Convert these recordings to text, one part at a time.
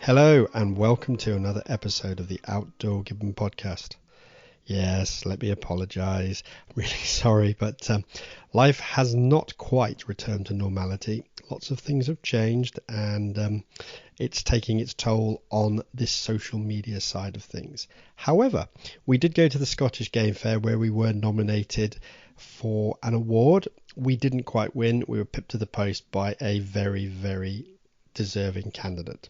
Hello and welcome to another episode of the Outdoor Gibbon podcast. Yes, let me apologise. I'm really sorry, but life has not quite returned to normality. Lots of things have changed and it's taking its toll on this social media side of things. However, we did go to the Scottish Game Fair where we were nominated for an award. We didn't quite win. We were pipped to the post by a very, very deserving candidate.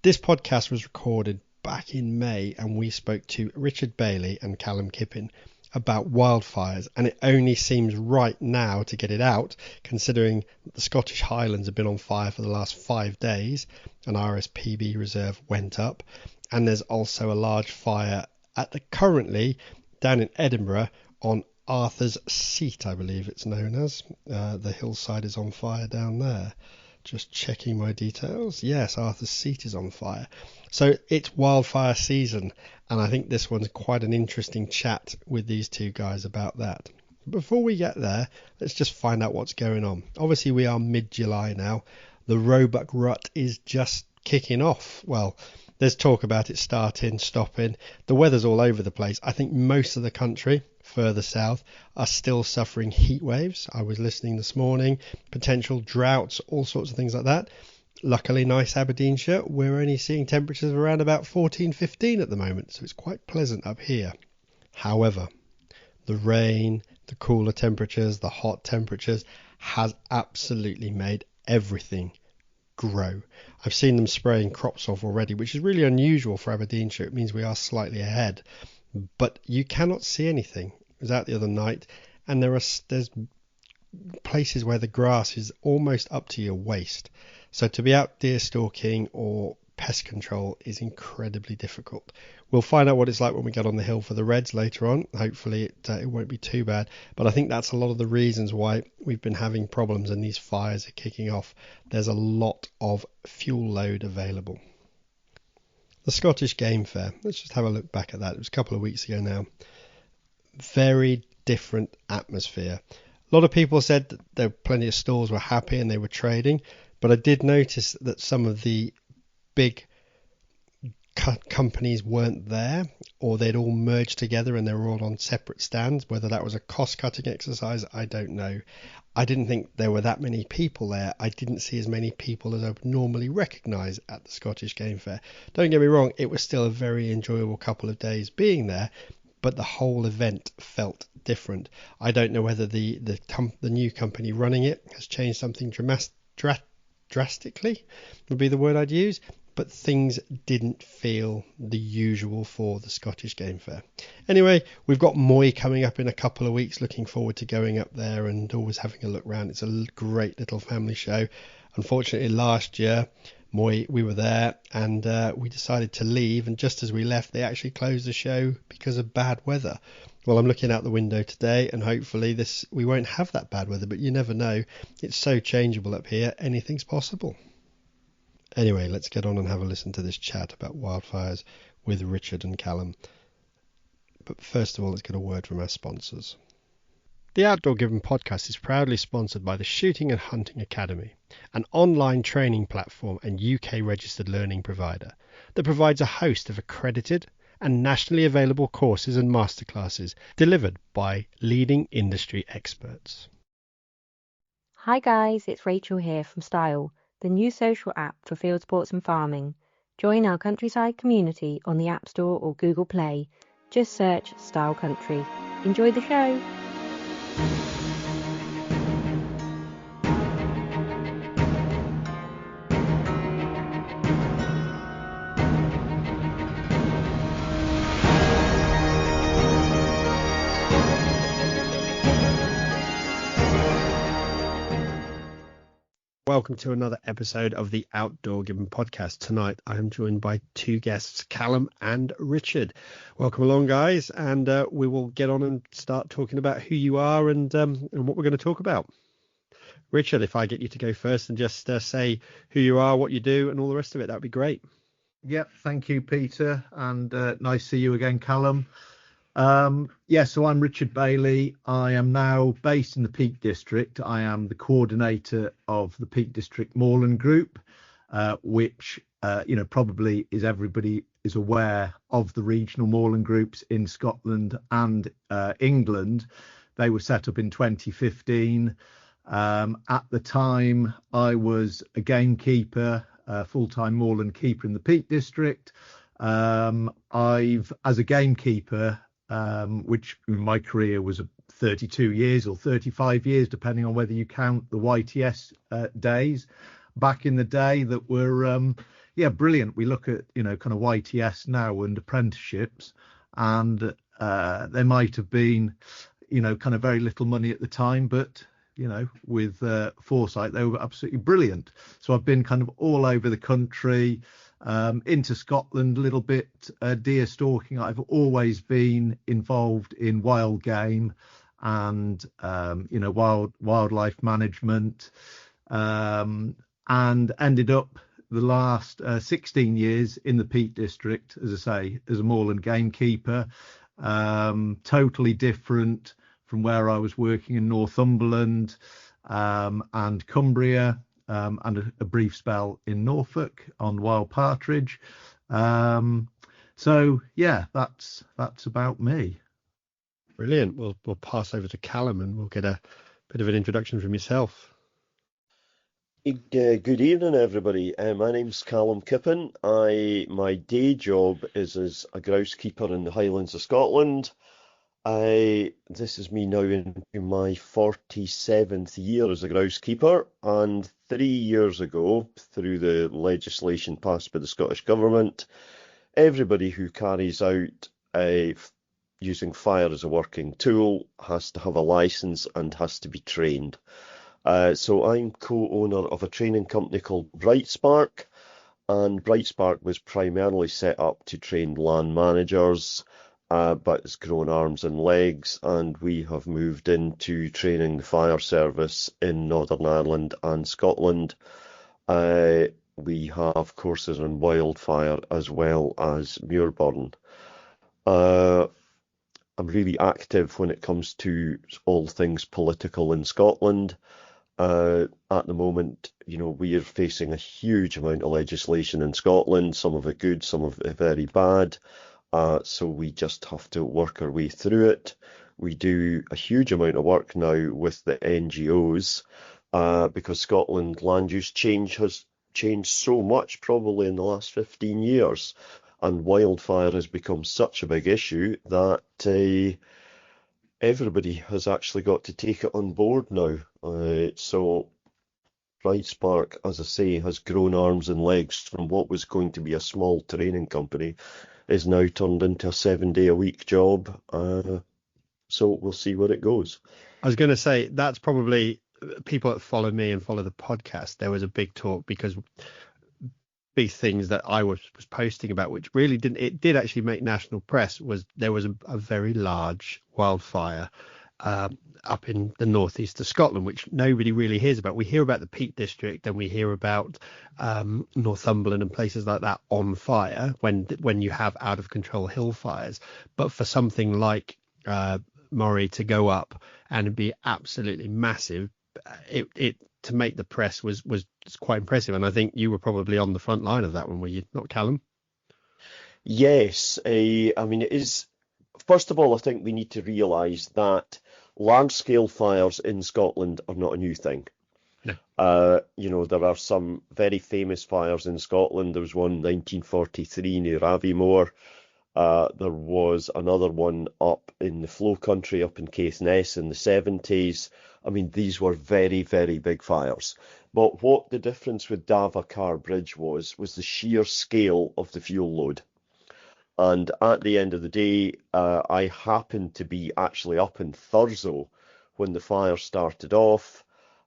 This podcast was recorded back in May and we spoke to Richard Bailey and Callum Kippen about wildfires, and it only seems right now to get it out considering the Scottish Highlands have been on fire for the last 5 days. An RSPB reserve went up, and there's also a large fire currently down in Edinburgh on Arthur's Seat, I believe it's known as. The hillside is on fire down there. Just checking my details. Yes, Arthur's Seat is on fire. So it's wildfire season, and I think this one's quite an interesting chat with these two guys about that. Before we get there, let's just find out what's going on. Obviously, we are mid-July now. The Roebuck rut is just kicking off. Well, there's talk about it starting, stopping. The weather's all over the place. I think most of the country further south are still suffering heat waves. I was listening this morning, potential droughts, all sorts of things like that. Luckily, nice Aberdeenshire, we're only seeing temperatures of around about 14, 15 at the moment, so it's quite pleasant up here. However, the rain, the cooler temperatures, the hot temperatures has absolutely made everything grow. I've seen them spraying crops off already, which is really unusual for Aberdeenshire. It means we are slightly ahead, but you cannot see anything. I was out the other night and there's places where the grass is almost up to your waist. So to be out deer stalking or pest control is incredibly difficult. We'll find out what it's like when we get on the hill for the reds later on. Hopefully it won't be too bad, but I think that's a lot of the reasons why we've been having problems and these fires are kicking off. There's a lot of fuel load available. The Scottish Game Fair, let's just have a look back at that. It was a couple of weeks ago now. Very different atmosphere. A lot of people said that there were plenty of stalls were happy and they were trading, but I did notice that some of the big companies weren't there, or they'd all merged together and they were all on separate stands. Whether that was a cost-cutting exercise, I don't know. I didn't think there were that many people there. I didn't see as many people as I would normally recognise at the Scottish Game Fair. Don't get me wrong, it was still a very enjoyable couple of days being there, but the whole event felt different. I don't know whether the new company running it has changed something drastically, would be the word I'd use, but things didn't feel the usual for the Scottish Game Fair. Anyway, we've got Moy coming up in a couple of weeks. Looking forward to going up there and always having a look around. It's a great little family show. Unfortunately, last year, Moy, we were there and we decided to leave, and just as we left, they actually closed the show because of bad weather. Well, I'm looking out the window today and hopefully we won't have that bad weather, but you never know. It's so changeable up here, anything's possible. Anyway, let's get on and have a listen to this chat about wildfires with Richard and Callum. But first of all, let's get a word from our sponsors. The Outdoor Gibbon podcast is proudly sponsored by the Shooting and Hunting Academy, an online training platform and UK registered learning provider that provides a host of accredited and nationally available courses and masterclasses delivered by leading industry experts. Hi guys, it's Rachel here from Style, the new social app for field sports and farming. Join our countryside community on the App Store or Google Play. Just search Style Country. Enjoy the show! Welcome to another episode of the Outdoor Gibbon podcast. Tonight I am joined by two guests, Callum and Richard. Welcome along, guys, and we will get on and start talking about who you are and what we're going to talk about. Richard, if I get you to go first and just say who you are, what you do, and all the rest of it, that would be great. Yep, thank you, Peter, and nice to see you again, Callum. So I'm Richard Bailey. I am now based in the Peak District. I am the coordinator of the Peak District Moorland group, which probably everybody is aware of the regional moorland groups in Scotland and England. They were set up in 2015. At the time, I was a gamekeeper, full-time moorland keeper in the Peak District. As a gamekeeper, which in my career was 32 years or 35 years, depending on whether you count the YTS days back in the day, that were brilliant. We look at kind of YTS now and apprenticeships, and there might have been kind of very little money at the time, but with foresight, they were absolutely brilliant. So I've been kind of all over the country, into Scotland a little bit, deer stalking. I've always been involved in wild game and wildlife management, and ended up the last 16 years in the Peak District, as I say, as a moorland gamekeeper. Totally different from where I was working in Northumberland and Cumbria, and a brief spell in Norfolk on wild partridge. So yeah, that's about me. Brilliant. We'll pass over to Callum and we'll get a bit of an introduction from yourself. Good evening, everybody. My name's Callum Kippen. My day job is as a grouse keeper in the Highlands of Scotland. This is me now into my 47th year as a grouse keeper, and 3 years ago, through the legislation passed by the Scottish Government, everybody who carries out using fire as a working tool has to have a licence and has to be trained. So I'm co-owner of a training company called Bright Spark, and Bright Spark was primarily set up to train land managers, but it's grown arms and legs, and we have moved into training the fire service in Northern Ireland and Scotland. We have courses on Wildfire as well as Moorland. I'm really active when it comes to all things political in Scotland. At the moment, we are facing a huge amount of legislation in Scotland, some of it good, some of it very bad. So we just have to work our way through it. We do a huge amount of work now with the NGOs, because Scotland land use change has changed so much, probably in the last 15 years. And wildfire has become such a big issue that everybody has actually got to take it on board now. So Bright Spark, as I say, has grown arms and legs from what was going to be a small training company, is now turned into a 7-day-a-week job. So we'll see where it goes. I was going to say, that's probably people that follow me and follow the podcast. There was a big talk because big things that I was posting about, which really did actually make national press, was there was a very large wildfire up in the northeast of Scotland, which nobody really hears about. We hear about the Peak District and we hear about Northumberland and places like that on fire when you have out of control hill fires. But for something like Moray to go up and be absolutely massive, it to make the press was quite impressive. And I think you were probably on the front line of that one, were you not, Callum? Yes, I mean, it is. First of all, I think we need to realise that large-scale fires in Scotland are not a new thing. No. There are some very famous fires in Scotland. There was one in 1943 near Aviemore. There was another one up in the Flow Country, up in Caithness in the 70s. I mean, these were very, very big fires. But what the difference with Dava Bridge was the sheer scale of the fuel load. And at the end of the day, I happened to be actually up in Thurso when the fire started off.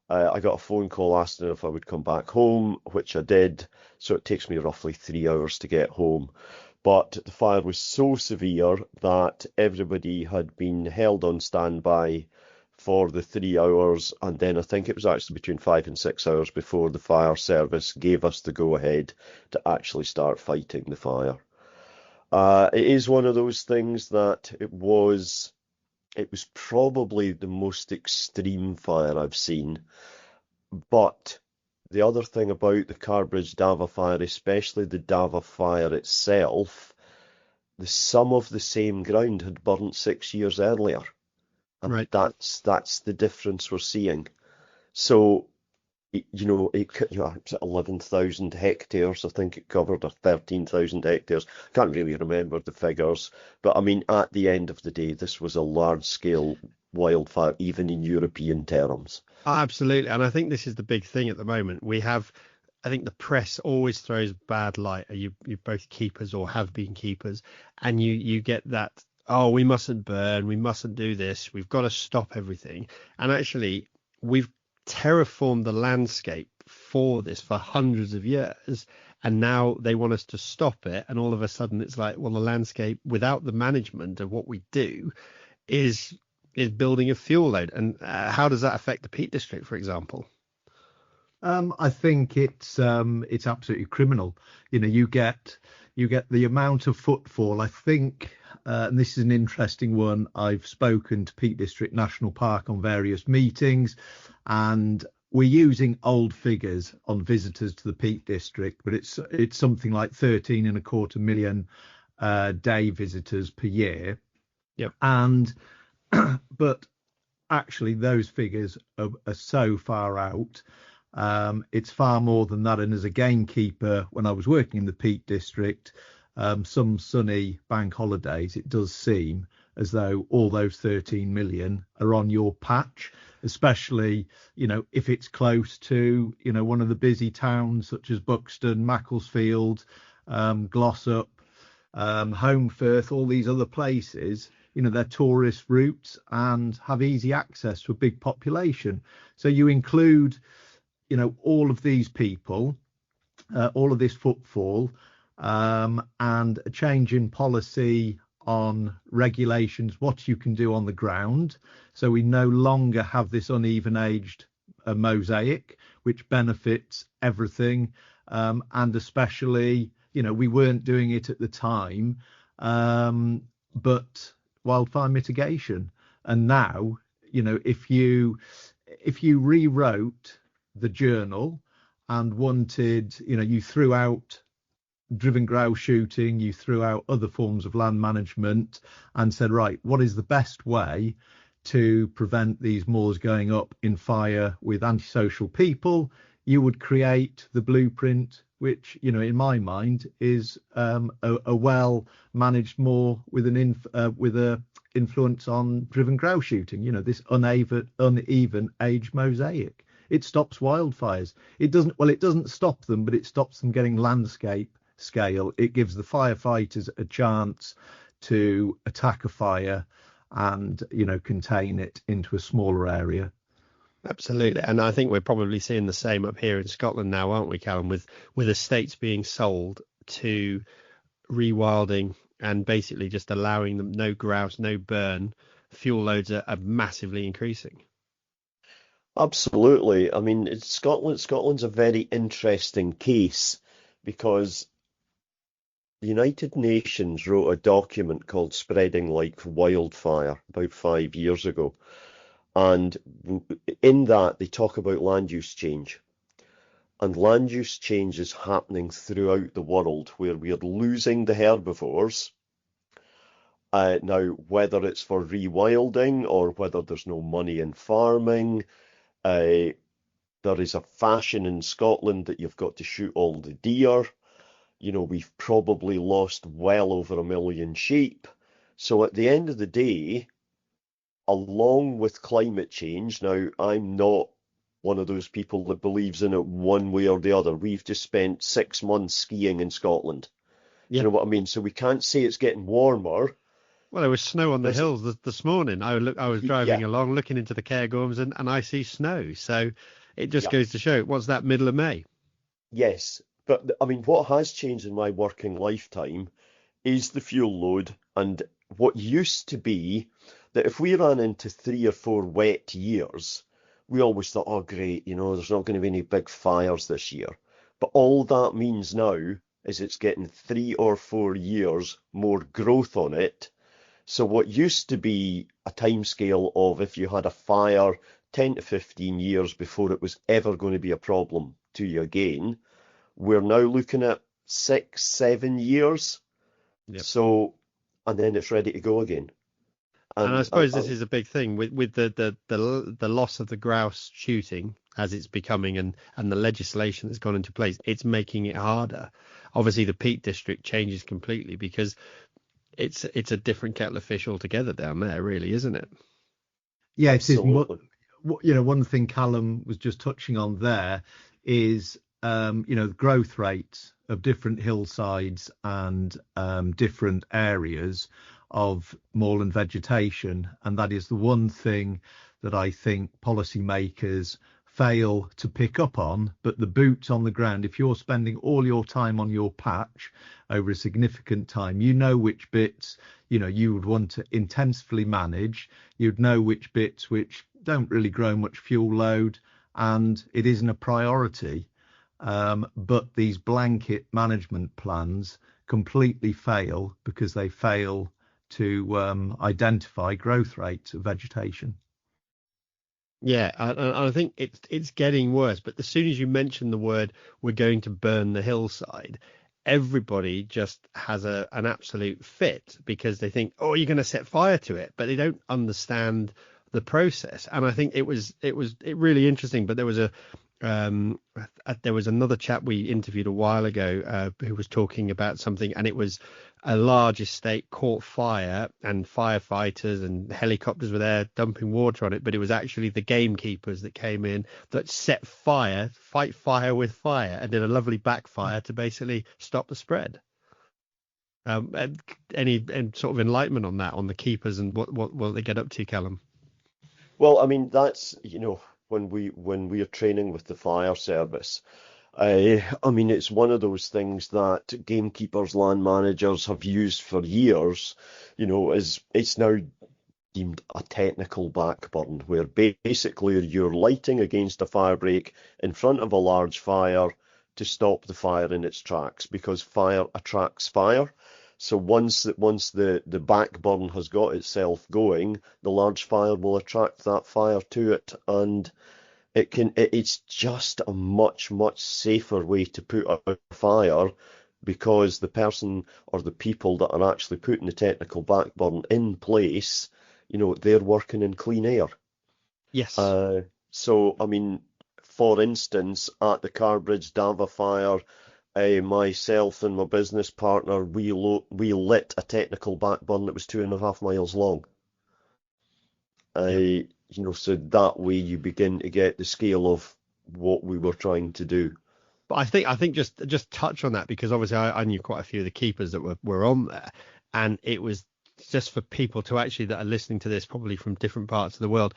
I got a phone call asking if I would come back home, which I did. So it takes me roughly 3 hours to get home. But the fire was so severe that everybody had been held on standby for the 3 hours. And then I think it was actually between 5 and 6 hours before the fire service gave us the go-ahead to actually start fighting the fire. It is one of those things that it was probably the most extreme fire I've seen, but the other thing about the Carbridge Dava fire, especially the Dava fire itself, some of the same ground had burnt 6 years earlier. And Right. that's the difference we're seeing. So, it's 11,000 hectares, I think it covered, or 13,000 hectares. Can't really remember the figures. But I mean, at the end of the day, this was a large-scale wildfire, even in European terms. Absolutely. And I think this is the big thing at the moment. I think the press always throws bad light. You're both keepers or have been keepers, and you get that, oh, we mustn't burn, we mustn't do this, we've got to stop everything. And actually, we've terraformed the landscape for this for hundreds of years, and now they want us to stop it. And all of a sudden, it's like, well, the landscape, without the management of what we do, is building a fuel load. And how does that affect the Peak District, for example? I think it's absolutely criminal. You get the amount of footfall. I think, and this is an interesting one. I've spoken to Peak District National Park on various meetings, and we're using old figures on visitors to the Peak District, but it's something like 13.25 million day visitors per year. Yep. And but actually, those figures are so far out. It's far more than that. And as a gamekeeper, when I was working in the Peak District, some sunny bank holidays, it does seem as though all those 13 million are on your patch, especially, if it's close to, one of the busy towns such as Buxton, Macclesfield, Glossop, Holmfirth, all these other places. They're tourist routes and have easy access to a big population. So you include, all of these people, all of this footfall, and a change in policy on regulations, what you can do on the ground. So we no longer have this uneven aged mosaic, which benefits everything. And especially, we weren't doing it at the time, but wildfire mitigation. And now, if you rewrote the journal and wanted, you threw out driven grouse shooting, you threw out other forms of land management and said, right, what is the best way to prevent these moors going up in fire with antisocial people? You would create the blueprint, which, in my mind, is a well managed moor with a influence on driven grouse shooting. This uneven age mosaic. It stops wildfires. It doesn't stop them, but it stops them getting landscape scale. It gives the firefighters a chance to attack a fire and contain it into a smaller area. Absolutely. And I think we're probably seeing the same up here in Scotland now, aren't we, Callum, with estates being sold to rewilding and basically just allowing them no grouse, no burn. Fuel loads are massively increasing. Absolutely. I mean, Scotland's a very interesting case because the United Nations wrote a document called Spreading Like Wildfire about 5 years ago. And in that, they talk about land use change. And land use change is happening throughout the world where we are losing the herbivores. Now, whether it's for rewilding or whether there's no money in farming, there is a fashion in Scotland that you've got to shoot all the deer. We've probably lost well over 1 million sheep. So at the end of the day, along with climate change, now I'm not one of those people that believes in it one way or the other. We've just spent 6 months skiing in Scotland. Yeah. You know what I mean? So we can't say it's getting warmer. Well, there was snow on the hills this morning. I was driving along, looking into the Cairngorms, and I see snow. So it just goes to show, what's that, middle of May? Yes, but I mean, what has changed in my working lifetime is the fuel load. And what used to be that if we ran into 3 or 4 wet years, we always thought, oh, great, there's not going to be any big fires this year. But all that means now is it's getting 3 or 4 years more growth on it. So what used to be a timescale of if you had a fire 10 to 15 years before it was ever going to be a problem to you again. We're now looking at 6-7 years. Yep. So, and then it's ready to go again. And I suppose this is a big thing with the loss of the grouse shooting as it's becoming, and the legislation that's gone into place. It's making it harder. Obviously, the Peak District changes completely because it's a different kettle of fish altogether down there, really, isn't it? Yeah, Absolutely. it is. One thing Callum was just touching on there is, growth rates of different hillsides and different areas of moorland vegetation. And that is the one thing that I think policymakers fail to pick up on. But the boots on the ground, if you're spending all your time on your patch over a significant time, you know which bits you would want to intensively manage. You'd know which bits which don't really grow much fuel load and it isn't a priority. But these blanket management plans completely fail because they fail to identify growth rates of vegetation. Yeah, I think it's getting worse. But as soon as you mention the word, we're going to burn the hillside, everybody just has an absolute fit because they think, oh, you're going to set fire to it, but they don't understand the process. And I think it was really interesting. But there was another chap we interviewed a while ago who was talking about something, and it was a large estate caught fire and firefighters and helicopters were there dumping water on it, but it was actually the gamekeepers that came in that fight fire with fire, and did a lovely backfire to basically stop the spread. Any sort of enlightenment on that, on the keepers and what they get up to, Callum? Well, I mean, that's, when we are training with the fire service, I mean, it's one of those things that gamekeepers, land managers have used for years, as it's now deemed a technical backburn, where basically you're lighting against a fire break in front of a large fire to stop the fire in its tracks, because fire attracts fire. So once the backburn has got itself going, the large fire will attract that fire to it, and it's just a much safer way to put out a fire, because the person or the people that are actually putting the technical backburn in place, they're working in clean air. Yes. So I mean, for instance, at the Carbridge Dava fire, myself and my business partner, we lit a technical backburn that was 2.5 miles long. So that way you begin to get the scale of what we were trying to do. But I think just touch on that, because obviously I knew quite a few of the keepers that were on there, and it was just for people to actually, that are listening to this probably from different parts of the world,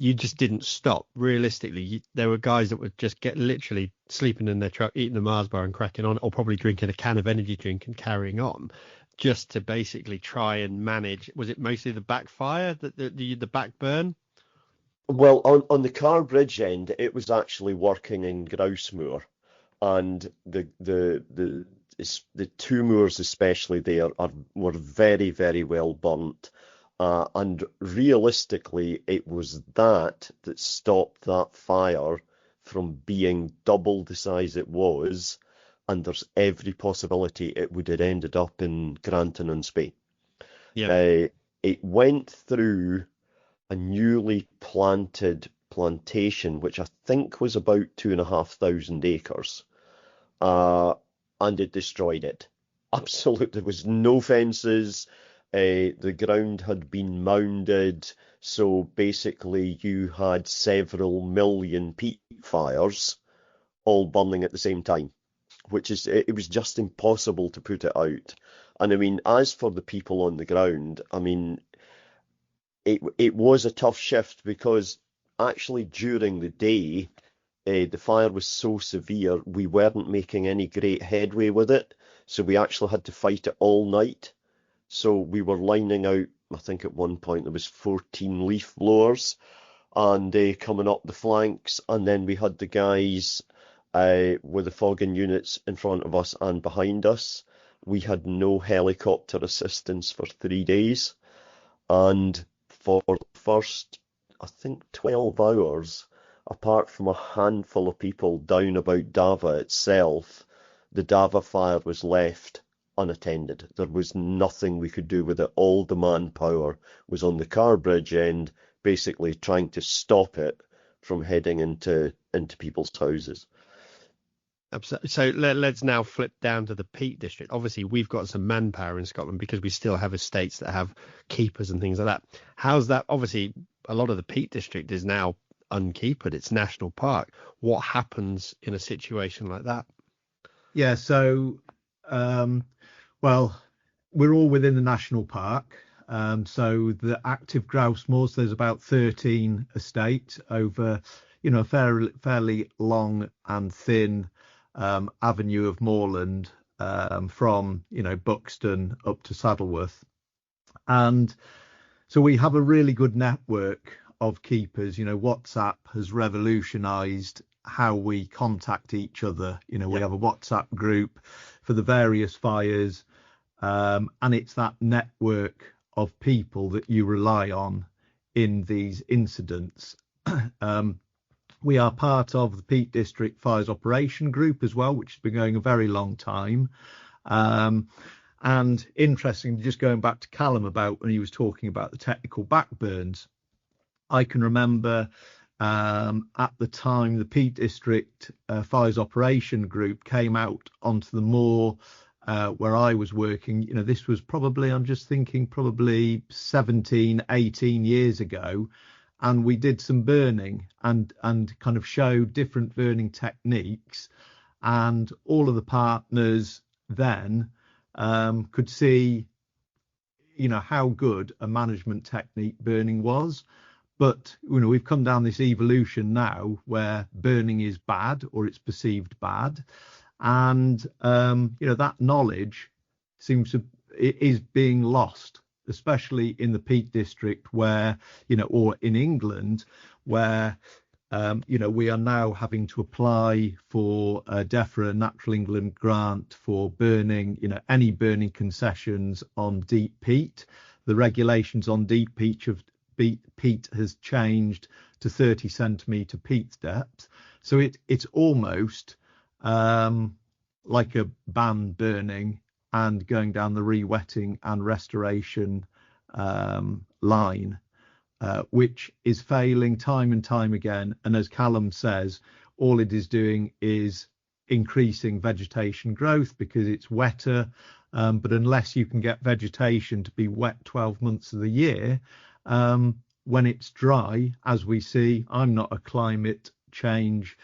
you just didn't stop. Realistically, there were guys that would just get literally sleeping in their truck, eating the Mars bar and cracking on, or probably drinking a can of energy drink and carrying on, just to basically try and manage. Was it mostly the backfire, the back burn? Well, on the Carbridge end, it was actually working in grouse moor, and the two moors especially there were very, very well burnt. And realistically, it was that stopped that fire from being double the size it was, and there's every possibility it would have ended up in Granton and Spey. Yeah. It went through a newly planted plantation, which I think was about 2,500 acres, and it destroyed it. Absolutely, there was no fences. The ground had been mounded, so basically you had several million peat fires all burning at the same time, it was just impossible to put it out. And I mean, as for the people on the ground, I mean, it was a tough shift, because actually during the day, the fire was so severe, we weren't making any great headway with it, so we actually had to fight it all night. So we were lining out, I think at one point there was 14 leaf blowers, and coming up the flanks, and then we had the guys with the fogging units in front of us and behind us. We had no helicopter assistance for 3 days, and for the first, I think, 12 hours, apart from a handful of people down about Dava itself, the Dava fire was left unattended. There was nothing we could do with it. All the manpower was on the Carbridge end, basically trying to stop it from heading into people's houses. So let's now flip down to the Peak District. Obviously, we've got some manpower in Scotland because we still have estates that have keepers and things like that. How's that? Obviously, a lot of the Peak District is now unkeepered. It's national park. What happens in a situation like that? Yeah, so, well, we're all within the national park. So the active grouse moors, there's about 13 estates over, a fairly long and thin avenue of moorland, from, Buxton up to Saddleworth. And so we have a really good network of keepers. WhatsApp has revolutionized how we contact each other. We have a WhatsApp group for the various fires, and it's that network of people that you rely on in these incidents. We are part of the Peak District Fires Operation Group as well, which has been going a very long time. And interesting, just going back to Callum about when he was talking about the technical backburns, I can remember at the time the Peak District Fires Operation Group came out onto the moor where I was working. This was probably, I'm just thinking, probably 17, 18 years ago. And we did some burning and kind of showed different burning techniques. And all of the partners then could see, how good a management technique burning was. But, we've come down this evolution now where burning is bad or it's perceived bad. And, that knowledge is being lost, especially in the Peak District where, or in England where, we are now having to apply for a DEFRA Natural England grant for burning, any burning concessions on deep peat. The regulations on deep peat has changed to 30 centimetre peat depth. So it's almost like a ban burning and going down the rewetting and restoration line, which is failing time and time again. And as Callum says, all it is doing is increasing vegetation growth because it's wetter. But unless you can get vegetation to be wet 12 months of the year, when it's dry, as we see, I'm not a climate change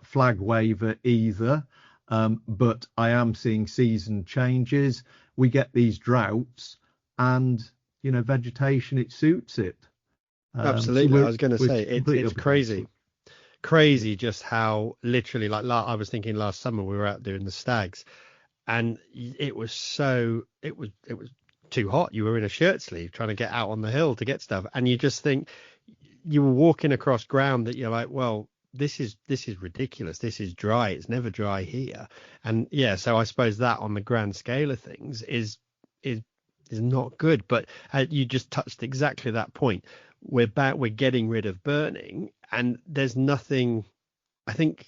flag waver either. But I am seeing season changes. We get these droughts and, vegetation, it suits it. Absolutely. I was going to say, it's crazy just how literally, like I was thinking last summer, we were out doing the stags and it was too hot. You were in a shirt sleeve trying to get out on the hill to get stuff. And you just think you were walking across ground that you're like, well, this is ridiculous. This is dry. It's never dry here. And yeah, so I suppose that on the grand scale of things is not good. But you just touched exactly that point. We're getting rid of burning, and there's nothing. I think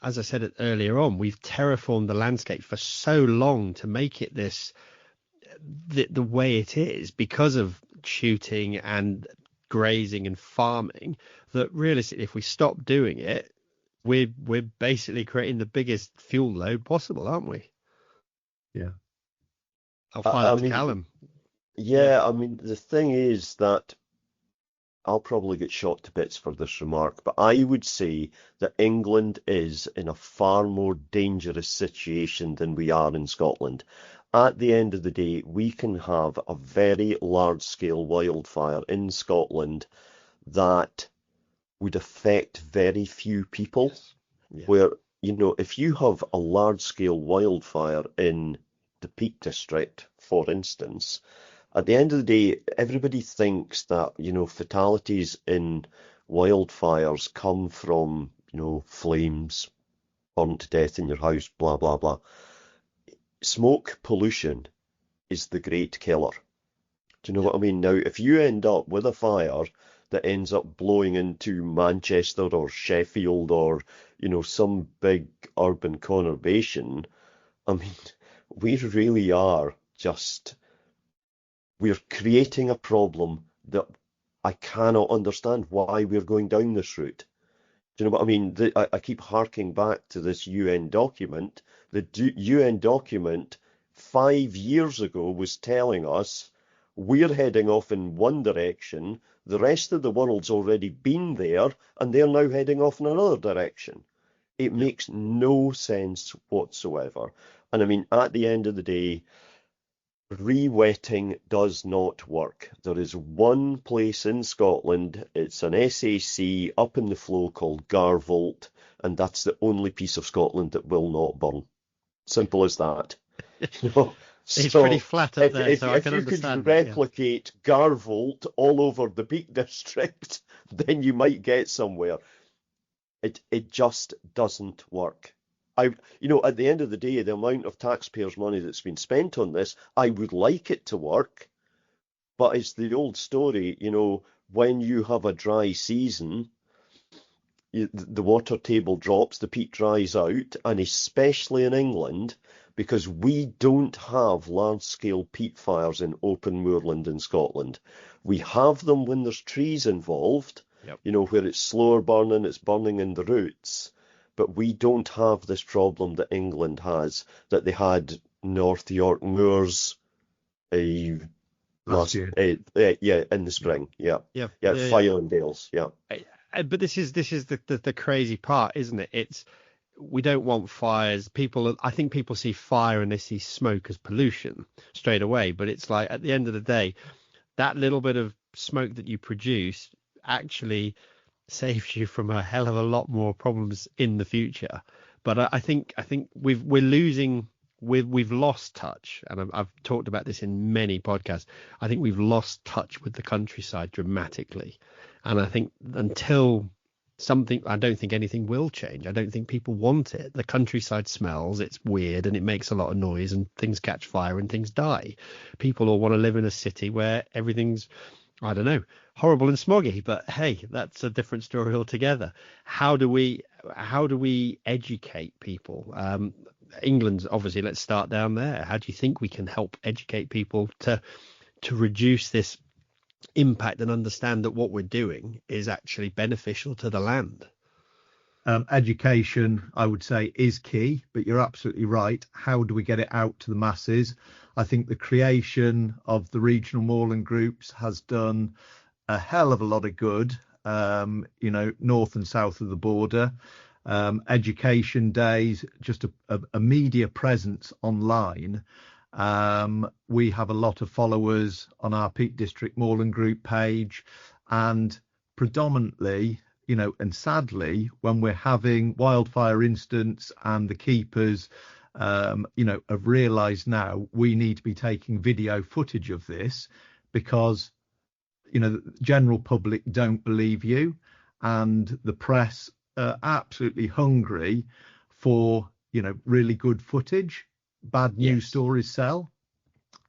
as I said it earlier on, we've terraformed the landscape for so long to make it the way it is because of shooting and grazing and farming, that realistically, if we stop doing it, we're basically creating the biggest fuel load possible, aren't we? Yeah. I'll find it to Callum. Yeah, I mean, the thing is that I'll probably get shot to bits for this remark, but I would say that England is in a far more dangerous situation than we are in Scotland. At the end of the day, we can have a very large-scale wildfire in Scotland that would affect very few people. Yes. Yeah. Where, if you have a large-scale wildfire in the Peak District, for instance, at the end of the day, everybody thinks that, fatalities in wildfires come from, flames, burned to death in your house, blah, blah, blah. Smoke pollution is the great killer. Do you know what I mean? Now, if you end up with a fire that ends up blowing into Manchester or Sheffield or, some big urban conurbation. I mean, we really are we're creating a problem that I cannot understand why we're going down this route. Do you know what I mean? I keep harking back to this UN document. The UN document 5 years ago was telling us we're heading off in one direction, the rest of the world's already been there, and they're now heading off in another direction. It makes no sense whatsoever. And I mean, at the end of the day, rewetting does not work. There is one place in Scotland, it's an SAC up in the flow called Garvolt, and that's the only piece of Scotland that will not burn. Simple as that. It's pretty flat up there, so I can understand. If you could replicate Garvolt all over the Peak District, then you might get somewhere. It just doesn't work. At the end of the day, the amount of taxpayers' money that's been spent on this, I would like it to work, but it's the old story, when you have a dry season, the water table drops, the peat dries out, and especially in England, because we don't have large-scale peat fires in open moorland in Scotland. We have them when there's trees involved, where it's slower burning, it's burning in the roots. But we don't have this problem that England has, that they had North York Moors last year. In the spring. Fire and Dales. But this is the crazy part, isn't it? We don't want fires. I think people see fire and they see smoke as pollution straight away. But it's like, at the end of the day, that little bit of smoke that you produce actually saves you from a hell of a lot more problems in the future. But I think we've lost touch, and I've talked about this in many podcasts. I think we've lost touch with the countryside dramatically, and I think until I don't think anything will change. I don't think people want it. The countryside smells, it's weird, and it makes a lot of noise, and things catch fire and things die. People all want to live in a city where everything's, I don't know, horrible and smoggy, but hey, that's a different story altogether. How do we educate people? England's obviously, let's start down there. How do you think we can help educate people to reduce this impact and understand that what we're doing is actually beneficial to the land? Education, I would say, is key, but you're absolutely right. How do we get it out to the masses? I think the creation of the regional moorland groups has done a hell of a lot of good, north and south of the border. Education days, just a media presence online. We have a lot of followers on our Peak District Moorland group page, and predominantly, and sadly, when we're having wildfire incidents and the keepers, have realised now we need to be taking video footage of this, because, the general public don't believe you, and the press are absolutely hungry for, really good footage. Bad news stories sell.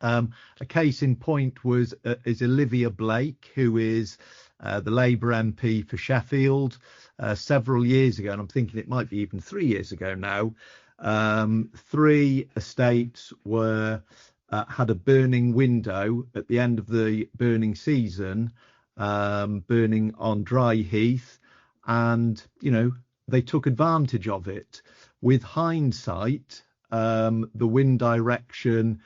A case in point is Olivia Blake, who is the Labour MP for Sheffield. Several years ago, and I'm thinking it might be even 3 years ago now, 3 estates had a burning window at the end of the burning season, burning on dry heath, and they took advantage of it. With hindsight, the wind direction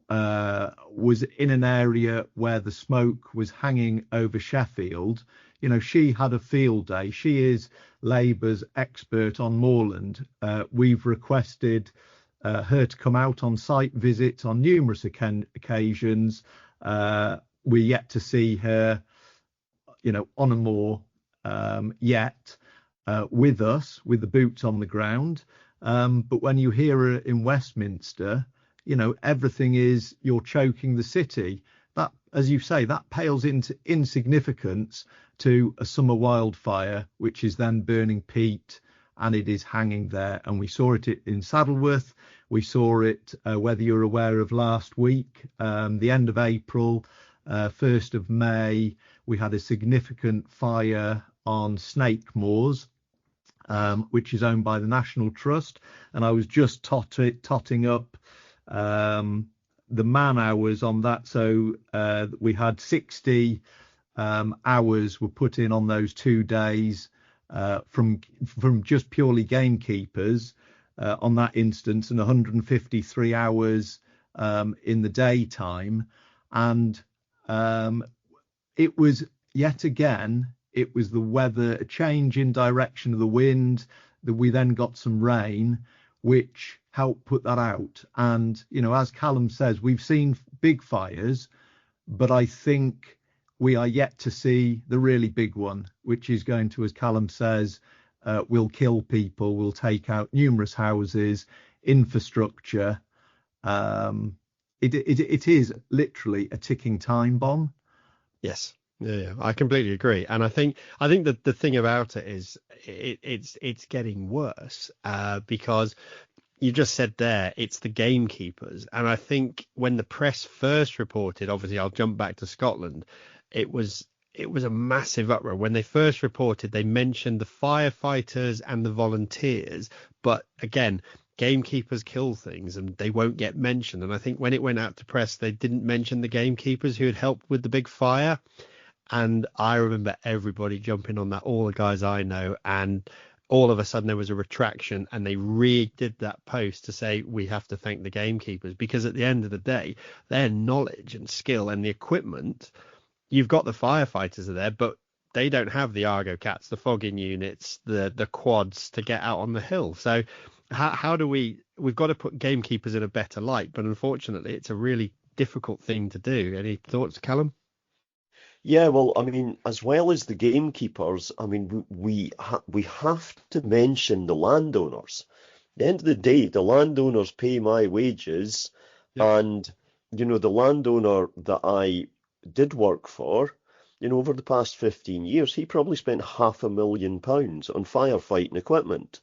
was in an area where the smoke was hanging over Sheffield. She had a field day. She is Labour's expert on moorland. We've requested her to come out on site visits on numerous occasions. We're yet to see her, on a moor yet, with us, with the boots on the ground. But when you hear her in Westminster, everything is, you're choking the city. That, as you say, that pales into insignificance to a summer wildfire, which is then burning peat, and it is hanging there. And we saw it in Saddleworth. We saw it, whether you're aware of last week, the end of April, 1st of May, we had a significant fire on Snake Moors, which is owned by the National Trust. And I was just totting up the man hours on that. So we had 60 hours were put in on those 2 days from just purely gamekeepers on that instance, and 153 hours in the daytime. And it was yet again, it was the weather, a change in direction of the wind, that we then got some rain, which helped put that out. And, you know, as Callum says, we've seen big fires, but I think we are yet to see the really big one, which is going to, as Callum says, will kill people, will take out numerous houses, infrastructure. It is literally a ticking time bomb. Yes. Yeah, I completely agree. And I think that the thing about it is it's getting worse because you just said there, it's the gamekeepers. And I think when the press first reported, obviously I'll jump back to Scotland, it was a massive uproar. When they first reported, they mentioned the firefighters and the volunteers. But again, gamekeepers kill things and they won't get mentioned. And I think when it went out to press, they didn't mention the gamekeepers who had helped with the big fire. And I remember everybody jumping on that, all the guys I know, and all of a sudden there was a retraction and they redid that post to say we have to thank the gamekeepers, because at the end of the day, their knowledge and skill and the equipment, you've got the firefighters are there, but they don't have the Argo cats, the fogging units, the quads to get out on the hill. So how do we've got to put gamekeepers in a better light, but unfortunately it's a really difficult thing to do. Any thoughts, Callum? Yeah, well, I mean, as well as the gamekeepers, I mean, we have to mention the landowners. At the end of the day, the landowners pay my wages, and you know, the landowner that I did work for, you know, over the past 15 years, he probably spent £500,000 on firefighting equipment.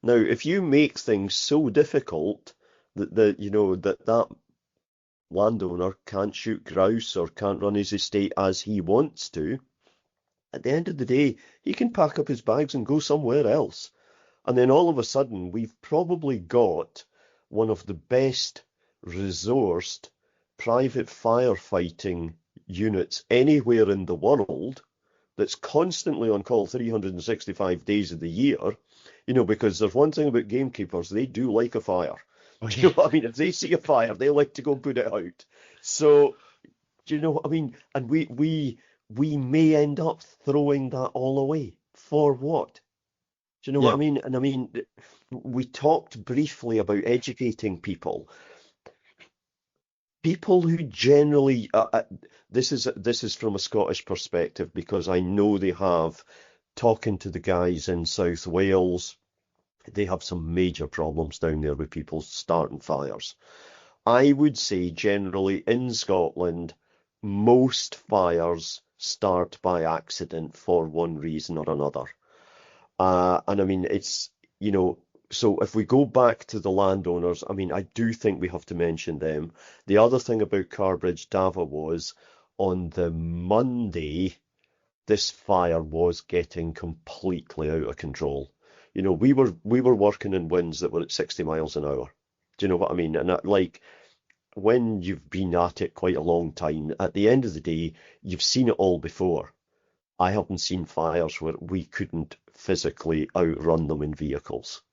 Now, if you make things so difficult that you know that landowner can't shoot grouse or can't run his estate as he wants to, at the end of the day, he can pack up his bags and go somewhere else. And then all of a sudden, we've probably got one of the best resourced private firefighting units anywhere in the world that's constantly on call 365 days of the year, you know, because there's one thing about gamekeepers, they do like a fire. Do you know what I mean? If they see a fire, they like to go put it out. So, do you know what I mean? And we may end up throwing that all away. For what? Do you know what I mean? And I mean, we talked briefly about educating people. People who generally, this is from a Scottish perspective, because I know they have, talking to the guys in South Wales, they have some major problems down there with people starting fires. I would say generally in Scotland, most fires start by accident for one reason or another. And I mean, it's, you know, so if we go back to the landowners, I mean, I do think we have to mention them. The other thing about Carbridge Dava was on the Monday, this fire was getting completely out of control. You know, we were working in winds that were at 60 miles an hour. Do you know what I mean? And like, when you've been at it quite a long time, at the end of the day, you've seen it all before. I haven't seen fires where we couldn't physically outrun them in vehicles.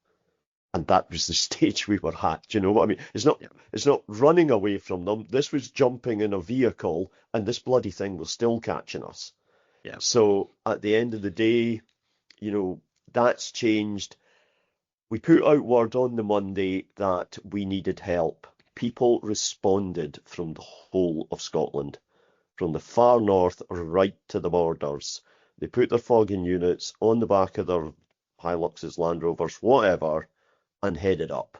And that was the stage we were at. Do you know what I mean? It's not running away from them. This was jumping in a vehicle, and this bloody thing was still catching us. Yeah. So at the end of the day, you know, that's changed. We put out word on the Monday that we needed help. People responded from the whole of Scotland, from the far north right to the borders. They put their fogging units on the back of their Hiluxes, Land Rovers, whatever, and headed up.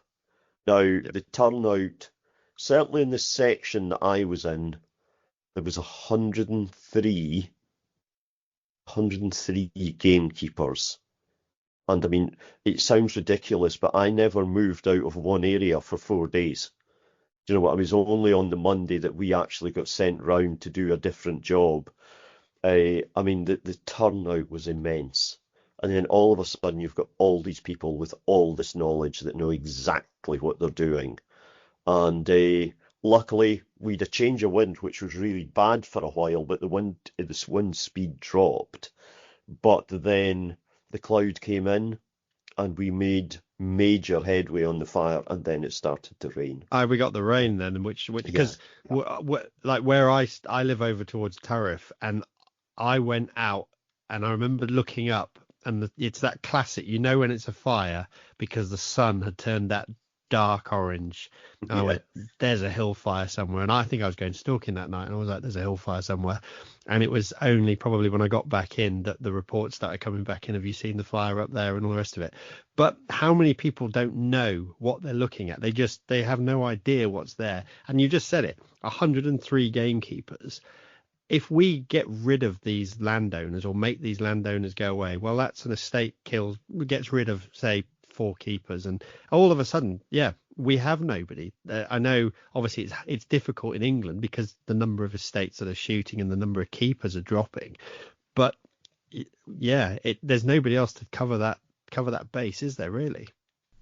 Now, the turnout, certainly in the section that I was in, there was 103 gamekeepers. And I mean, it sounds ridiculous, but I never moved out of one area for 4 days. you know what? It was only on the Monday that we actually got sent round to do a different job. I mean, the turnout was immense. And then all of a sudden, you've got all these people with all this knowledge that know exactly what they're doing. And luckily, we'd a change of wind, which was really bad for a while, but the wind speed dropped. But then the cloud came in, and we made major headway on the fire, and then it started to rain. We got the rain then, which because like where I live over towards Turriff, and I went out and I remember looking up, and it's that classic, you know, when it's a fire because the sun had turned that dark orange. And I went, there's a hill fire somewhere. And I think I was going stalking that night, and I was like, there's a hill fire somewhere. And it was only probably when I got back in that the reports started coming back in. Have you seen the fire up there and all the rest of it? But how many people don't know what they're looking at? They have no idea what's there. And you just said it, 103 gamekeepers. If we get rid of these landowners or make these landowners go away, well, that's an estate gets rid of, say, 4 keepers, and all of a sudden, we have nobody. I know, obviously, it's difficult in England because the number of estates that are shooting and the number of keepers are dropping. But there's nobody else to cover that base, is there really?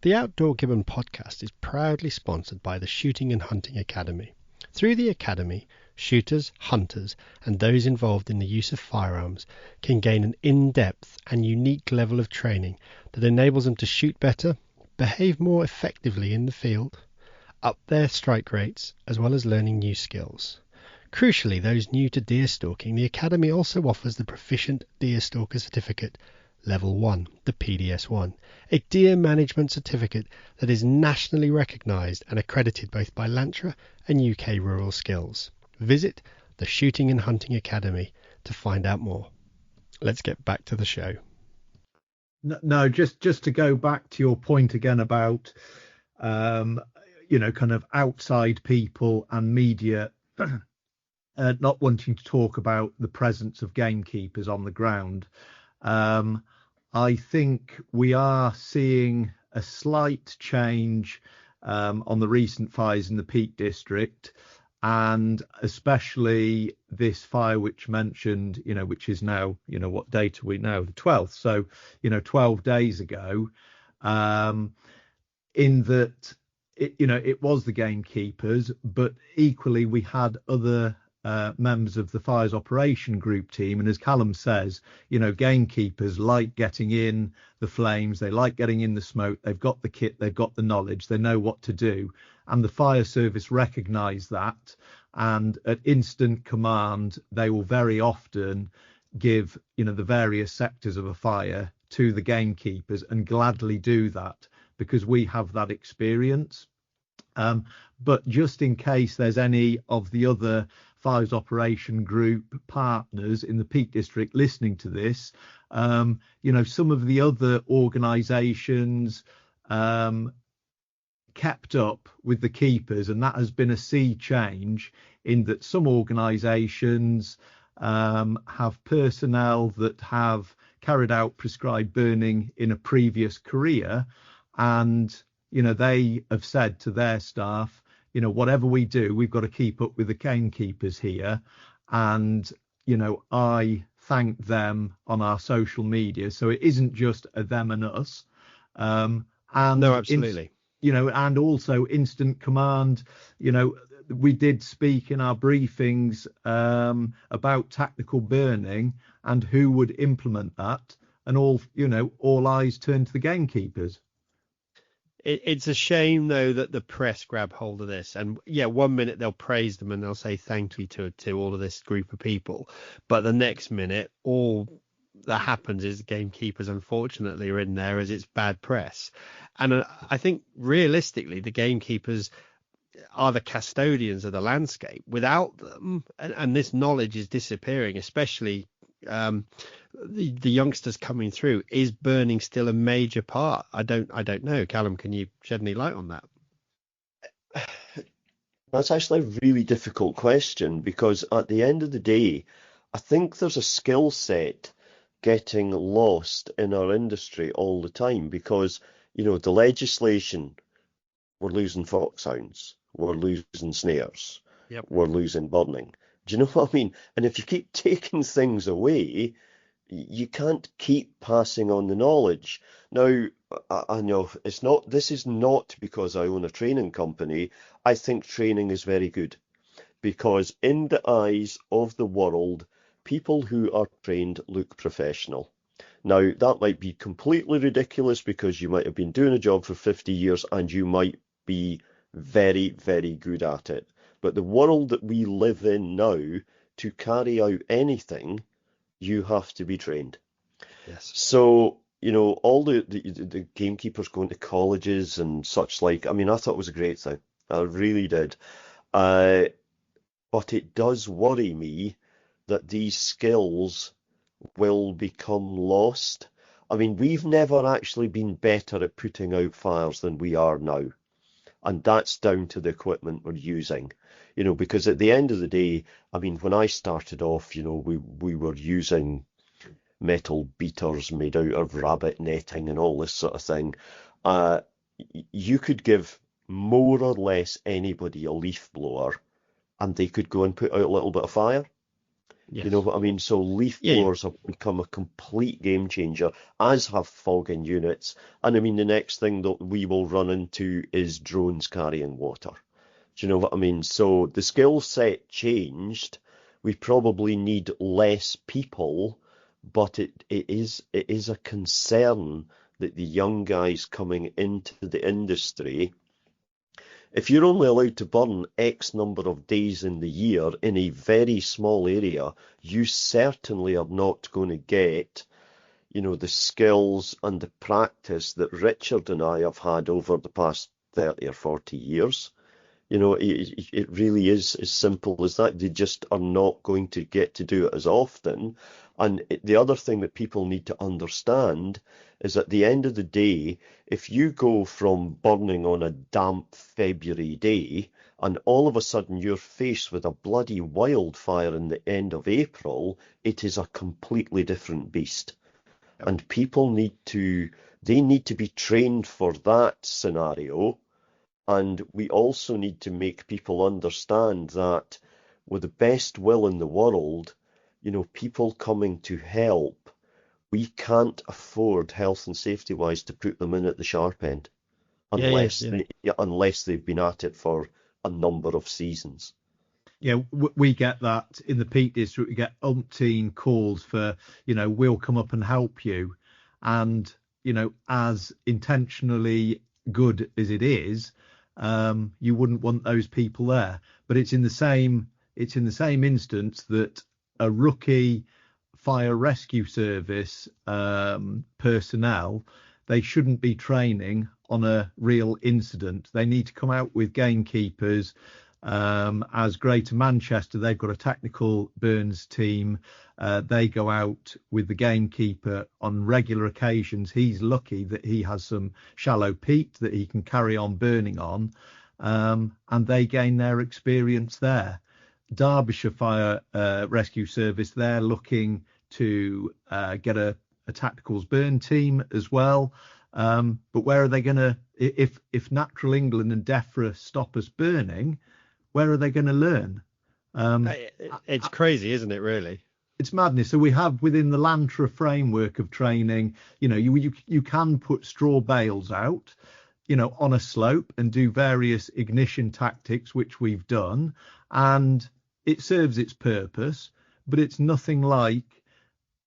The Outdoor Gibbon podcast is proudly sponsored by the Shooting and Hunting Academy. Through the Academy, shooters, hunters, and those involved in the use of firearms can gain an in-depth and unique level of training that enables them to shoot better, behave more effectively in the field, up their strike rates, as well as learning new skills. Crucially, those new to deer stalking, the Academy also offers the Proficient Deer Stalker Certificate Level 1, the PDS-1, a deer management certificate that is nationally recognised and accredited both by LANTRA and UK Rural Skills. Visit the Shooting and Hunting Academy to find out more. Let's get back to the show. No, just to go back to your point again about, kind of outside people and media not wanting to talk about the presence of gamekeepers on the ground. I think we are seeing a slight change on the recent fires in the Peak District, and especially this fire which mentioned, which is now, what date are we now? The 12th. So, 12 days ago, in that, it was the gamekeepers, but equally we had other members of the fires operation group team. And as Callum says, gamekeepers like getting in the flames, they like getting in the smoke, they've got the kit, they've got the knowledge, they know what to do. And the fire service recognise that, and at instant command they will very often give the various sectors of a fire to the gamekeepers, and gladly do that because we have that experience. But just in case there's any of the other fires operation group partners in the Peak District listening to this, some of the other organisations kept up with the keepers, and that has been a sea change in that some organisations have personnel that have carried out prescribed burning in a previous career, and they have said to their staff, whatever we do, we've got to keep up with the gamekeepers here. And I thank them on our social media, so it isn't just a them and us. And no, absolutely. And also instant command. We did speak in our briefings about tactical burning and who would implement that, and all eyes turned to the gamekeepers. It's a shame, though, that the press grab hold of this. And 1 minute they'll praise them and they'll say thank you to all of this group of people. But the next minute, all that happens is the gamekeepers, unfortunately, are in there as it's bad press. And I think realistically, the gamekeepers are the custodians of the landscape. Without them, and this knowledge is disappearing, especially the youngsters coming through, is burning still a major part? I don't know. Callum, can you shed any light on that? That's actually a really difficult question, because at the end of the day, I think there's a skill set getting lost in our industry all the time, because the legislation, we're losing foxhounds, we're losing snares, Yep. we're losing burning. Do you know what I mean? And if you keep taking things away, you can't keep passing on the knowledge. Now, I know this is not because I own a training company. I think training is very good because in the eyes of the world, people who are trained look professional. Now, that might be completely ridiculous because you might have been doing a job for 50 years and you might be very, very good at it. But the world that we live in now, to carry out anything, you have to be trained. Yes. So, all the gamekeepers going to colleges and such like, I mean, I thought it was a great thing. I really did. But it does worry me that these skills will become lost. I mean, we've never actually been better at putting out fires than we are now. And that's down to the equipment we're using. Because at the end of the day, I mean, when I started off, we were using metal beaters made out of rabbit netting and all this sort of thing. You could give more or less anybody a leaf blower and they could go and put out a little bit of fire. Yes. You know what I mean? So leaf blowers have become a complete game changer, as have fogging units. And I mean, the next thing that we will run into is drones carrying water. Do you know what I mean? So the skill set changed. We probably need less people, but it is a concern that the young guys coming into the industry, if you're only allowed to burn X number of days in the year in a very small area, you certainly are not going to get, the skills and the practice that Richard and I have had over the past 30 or 40 years. It really is as simple as that. They just are not going to get to do it as often. And the other thing that people need to understand is at the end of the day, if you go from burning on a damp February day and all of a sudden you're faced with a bloody wildfire in the end of April, it is a completely different beast. And people need to be trained for that scenario. And we also need to make people understand that with the best will in the world, people coming to help, we can't afford health and safety wise to put them in at the sharp end unless they've been at it for a number of seasons. Yeah, we get that in the Peak District. We get umpteen calls for, we'll come up and help you. And, as intentionally good as it is, you wouldn't want those people there. But it's in the same instance that a rookie fire rescue service personnel, they shouldn't be training on a real incident. They need to come out with gamekeepers. As Greater Manchester, they've got a technical burns team. They go out with the gamekeeper on regular occasions. He's lucky that he has some shallow peat that he can carry on burning on, and they gain their experience there. Derbyshire Fire Rescue Service, they're looking to get a tacticals burn team as well. But where are they going to, if Natural England and DEFRA stop us burning, where are they going to learn? It's crazy, isn't it, really? It's madness. So we have within the LANTRA framework of training, you can put straw bales out, on a slope and do various ignition tactics, which we've done, and it serves its purpose, but it's nothing like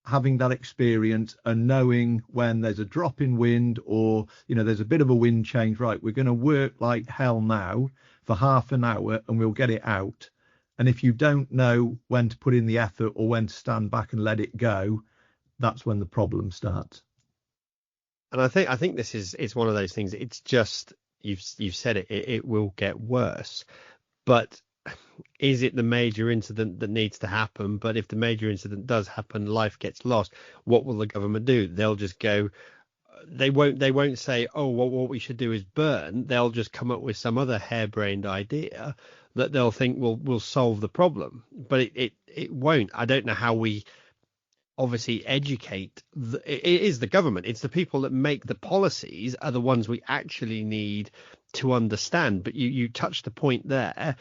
having that experience and knowing when there's a drop in wind or, there's a bit of a wind change. Right, we're going to work like hell now for half an hour and we'll get it out. And if you don't know when to put in the effort or when to stand back and let it go, that's when the problem starts. And I think this is one of those things. It's just you've said it. It will get worse. But is it the major incident that needs to happen? But if the major incident does happen, life gets lost. What will the government do? They'll just go. They won't say, oh, well, what we should do is burn. They'll just come up with some other harebrained idea that they'll think will solve the problem. But it won't. I don't know how we obviously educate. It is the government. It's the people that make the policies are the ones we actually need to understand. But you touched the point there.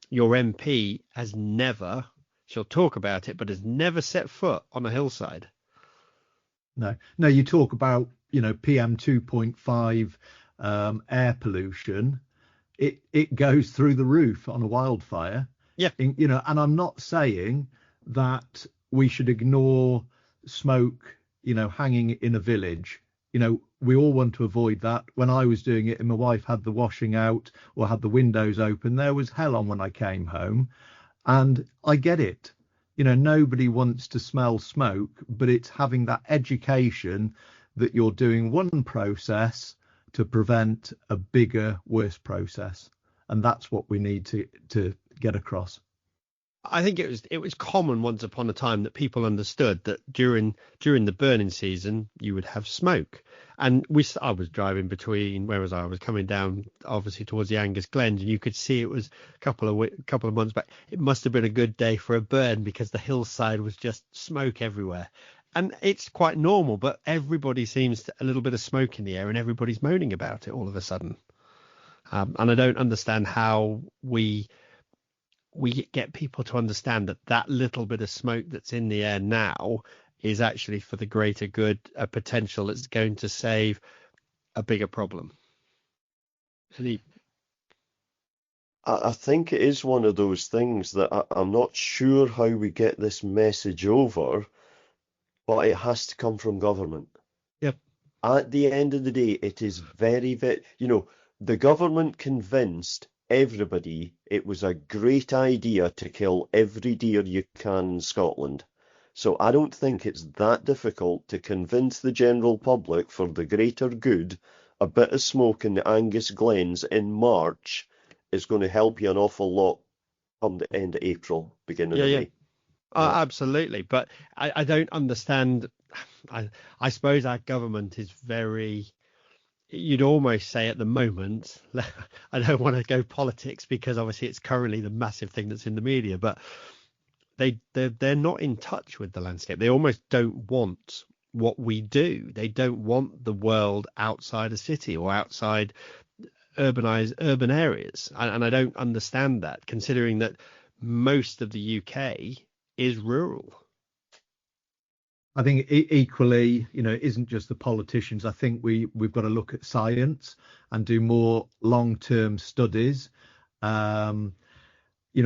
Your MP has never, she'll talk about it, but has never set foot on a hillside. No, you talk about, PM 2.5 air pollution. It goes through the roof on a wildfire. Yeah. And I'm not saying that we should ignore smoke, hanging in a village. We all want to avoid that. When I was doing it and my wife had the washing out or had the windows open, there was hell on when I came home. And I get it. Nobody wants to smell smoke, but it's having that education that you're doing one process to prevent a bigger, worse process. And that's what we need to get across. I think it was common once upon a time that people understood that during the burning season you would have smoke, and I was driving between, where was I? I was coming down obviously towards the Angus Glens, and you could see it was a couple of months back. It must have been a good day for a burn because the hillside was just smoke everywhere, and it's quite normal. But everybody seems to, a little bit of smoke in the air, and everybody's moaning about it all of a sudden, and I don't understand how we get people to understand that little bit of smoke that's in the air now is actually for the greater good, a potential that's going to save a bigger problem. I think it is one of those things that I'm not sure how we get this message over, but it has to come from government. Yep. At the end of the day, it is very, very, the government convinced everybody it was a great idea to kill every deer you can in Scotland. So I don't think it's that difficult to convince the general public for the greater good. A bit of smoke in the Angus Glens in March is going to help you an awful lot come the end of April, beginning of May. Absolutely. But I don't understand. I suppose our government is very, you'd almost say at the moment, I don't want to go politics because obviously it's currently the massive thing that's in the media, but they're not in touch with the landscape. They almost don't want what we do. They don't want the world outside a city or outside urban areas. And I don't understand that, considering that most of the UK is rural. I think equally, it isn't just the politicians. I think we've got to look at science and do more long-term studies.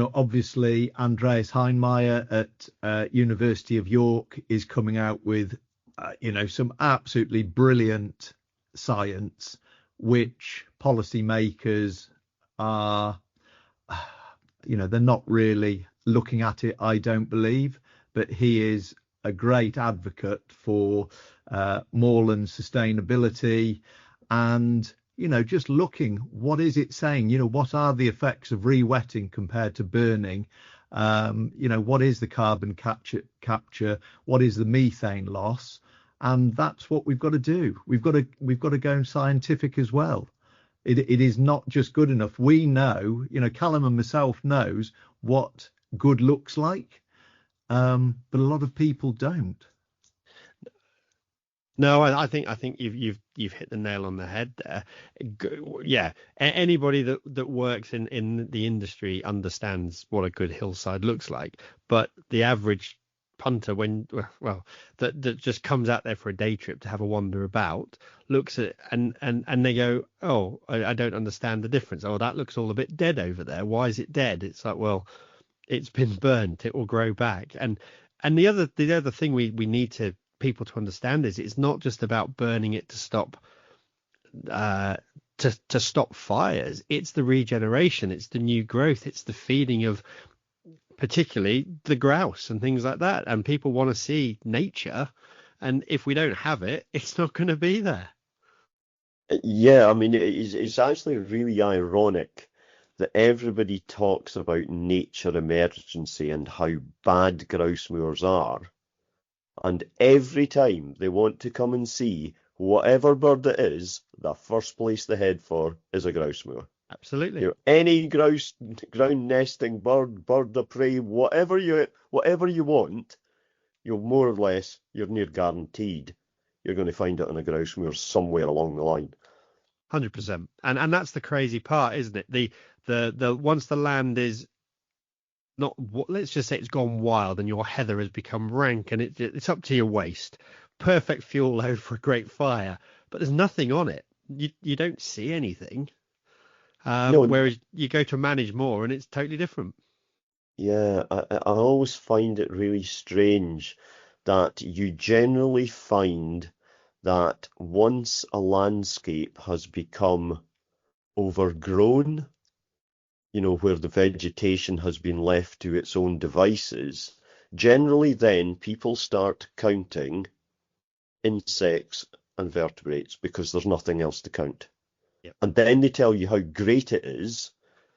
Obviously, Andreas Heinmeier at University of York is coming out with, some absolutely brilliant science, which policymakers are, they're not really looking at it, I don't believe, but he is a great advocate for moorland sustainability and, just looking, what is it saying? What are the effects of rewetting compared to burning? What is the carbon capture? What is the methane loss? And that's what we've got to do. We've got to go scientific as well. It is not just good enough. We know, Callum and myself knows what good looks like. But a lot of people don't. No, I think you've hit the nail on the head there. Yeah, anybody that works in the industry understands what a good hillside looks like. But the average punter, that just comes out there for a day trip to have a wander about, looks at it and they go, oh, I don't understand the difference. Oh, that looks all a bit dead over there. Why is it dead? It's like, well, it's been burnt. It will grow back. And the other thing we need people to understand is it's not just about burning it to stop to stop fires. It's the regeneration. It's the new growth. It's the feeding of particularly the grouse and things like that. And people want to see nature. And if we don't have it, it's not going to be there. Yeah, I mean, it's actually really ironic that everybody talks about nature emergency and how bad grouse moors are. And every time they want to come and see whatever bird it is, the first place they head for is a grouse moor. Absolutely. Any grouse, ground nesting bird of prey, whatever you want, you're more or less, you're near guaranteed you're going to find it on a grouse moor somewhere along the line. 100%. And that's the crazy part, isn't it? The once the land is not, let's just say it's gone wild and your heather has become rank and it's up to your waist. Perfect fuel load for a great fire, but there's nothing on it. You don't see anything. No, Whereas you go to manage more and it's totally different. yeah, I always find it really strange that you generally find that once a landscape has become overgrown, where the vegetation has been left to its own devices, generally then people start counting insects and vertebrates because there's nothing else to count. Yep. And then they tell you how great it is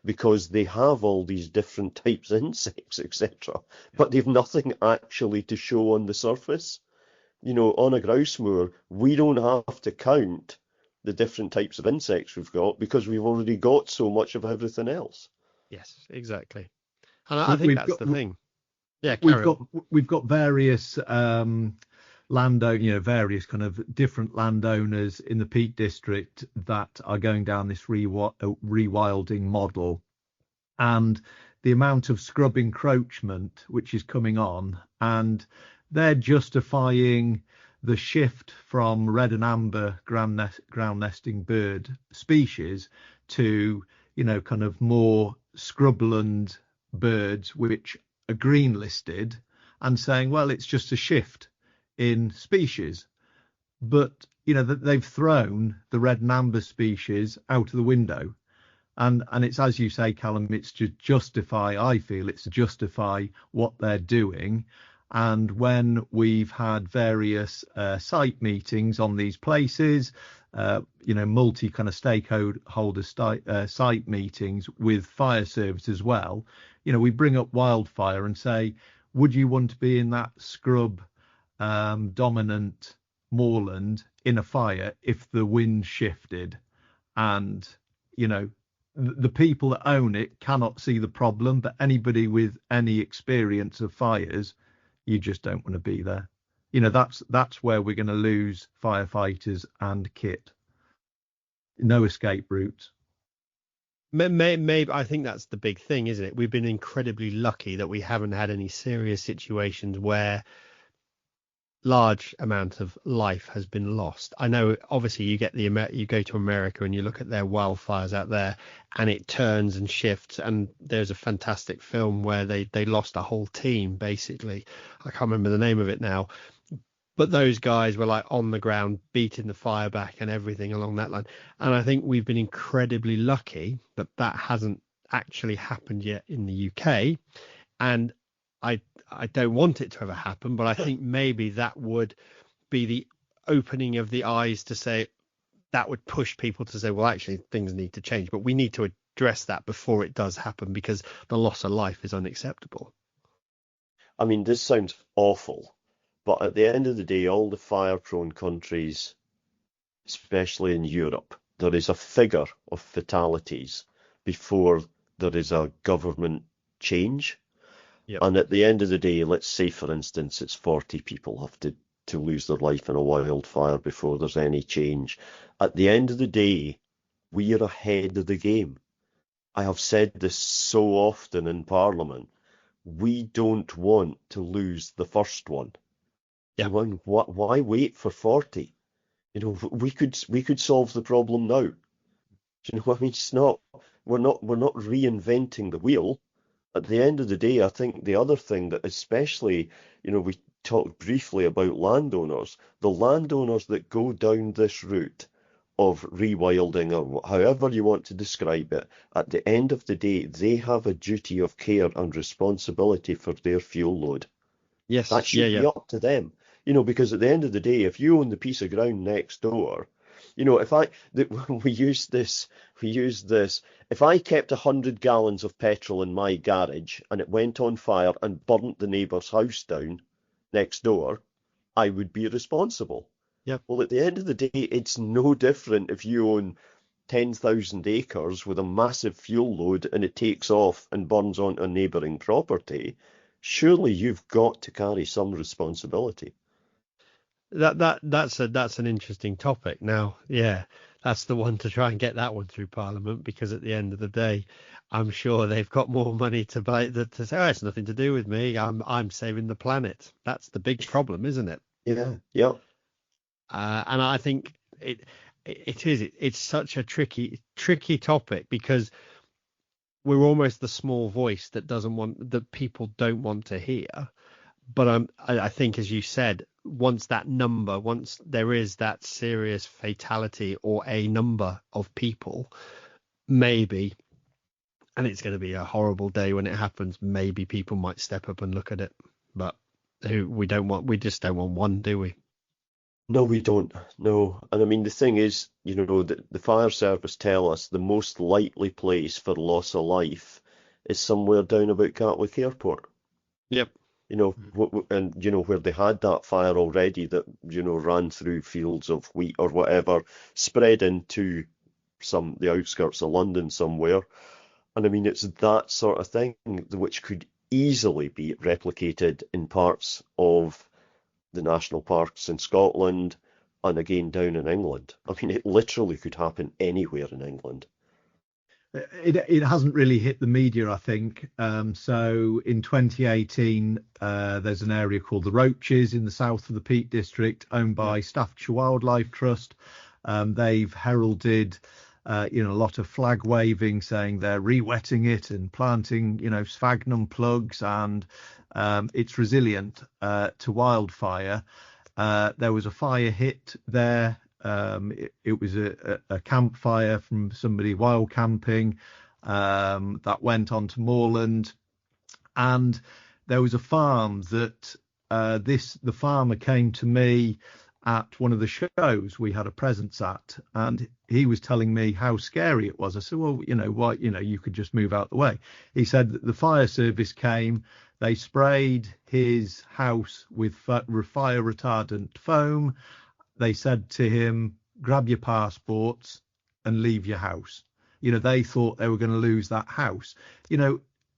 because they have all these different types of insects, etc. But they've nothing actually to show on the surface. On a grouse moor, we don't have to count the different types of insects we've got because we've already got so much of everything else. Yes, exactly. And I think that's the thing. Yeah, we've got various various kind of different landowners in the Peak District that are going down this rewilding model, and the amount of scrub encroachment which is coming on, and they're justifying the shift from red and amber ground nesting bird species to kind of more scrubland birds which are green listed, and saying, well, it's just a shift in species. But they've thrown the red and amber species out of the window, and it's, as you say, Callum, it's to justify, I feel it's to justify what they're doing. And when we've had various site meetings on these places, multi kind of stakeholder site meetings with fire service as well, we bring up Wildfire and say, would you want to be in that scrub dominant moorland in a fire if the wind shifted? And the people that own it cannot see the problem, but anybody with any experience of fires, you just don't want to be there. That's where we're going to lose firefighters and kit. No escape routes. Maybe I think that's the big thing, isn't it? We've been incredibly lucky that we haven't had any serious situations where large amount of life has been lost. I know, obviously, you go to America and you look at their wildfires out there, and it turns and shifts. And there's a fantastic film where they lost a whole team, basically. I can't remember the name of it now, but those guys were like on the ground beating the fire back and everything along that line. And I think we've been incredibly lucky that hasn't actually happened yet in the UK. And I don't want it to ever happen, but I think maybe that would be the opening of the eyes to say, that would push people to say, well, actually things need to change, but we need to address that before it does happen, because the loss of life is unacceptable. I mean, this sounds awful, but at the end of the day, all the fire-prone countries, especially in Europe, there is a figure of fatalities before there is a government change. Yep. And at the end of the day, let's say, for instance, it's 40 people have to lose their life in a wildfire before there's any change. At the end of the day, we are ahead of the game. I have said this so often in Parliament. We don't want to lose the first one. Yeah. Why wait for 40? We could solve the problem now. Do you know what I mean? It's not. We're not reinventing the wheel. At the end of the day, I think the other thing that especially, we talked briefly about landowners, the landowners that go down this route of rewilding, or however you want to describe it, at the end of the day, they have a duty of care and responsibility for their fuel load. Yes, that should be up to them. Because at the end of the day, if you own the piece of ground next door, we use this, if I kept 100 gallons of petrol in my garage and it went on fire and burnt the neighbour's house down next door, I would be responsible. Yep. Well, at the end of the day, it's no different if you own 10,000 acres with a massive fuel load and it takes off and burns onto a neighbouring property. surely you've got to carry some responsibility. That's an interesting topic. Now, yeah, that's the one to try and get that one through Parliament, because at the end of the day, I'm sure they've got more money to buy to say, oh, it's nothing to do with me. I'm saving the planet. That's the big problem, isn't it? Yeah, yeah. And I think it's such a tricky topic, because we're almost the small voice that people don't want to hear. But I think, as you said, once there is that serious fatality or a number of people, maybe, and it's going to be a horrible day when it happens, maybe people might step up and look at it. But we just don't want one, do we? No, we don't. No. And I mean, the thing is, the fire service tell us the most likely place for loss of life is somewhere down about Gatwick Airport. Yep. And where they had that fire already that, ran through fields of wheat or whatever, spread into the outskirts of London somewhere. And I mean, it's that sort of thing which could easily be replicated in parts of the national parks in Scotland and again down in England. I mean, it literally could happen anywhere in England. It hasn't really hit the media, I think. So in 2018, there's an area called the Roaches in the south of the Peak District, owned by Staffordshire Wildlife Trust. They've heralded, a lot of flag waving, saying they're rewetting it and planting, sphagnum plugs, and it's resilient to wildfire. There was a fire hit there. It was a campfire from somebody wild camping that went on to Moorland, and there was a farm that the farmer came to me at one of the shows we had a presence at, and he was telling me how scary it was. I said, well, why, you could just move out the way. He said that the fire service came, they sprayed his house with fire retardant foam. They said to him, grab your passports and leave your house. They thought they were going to lose that house.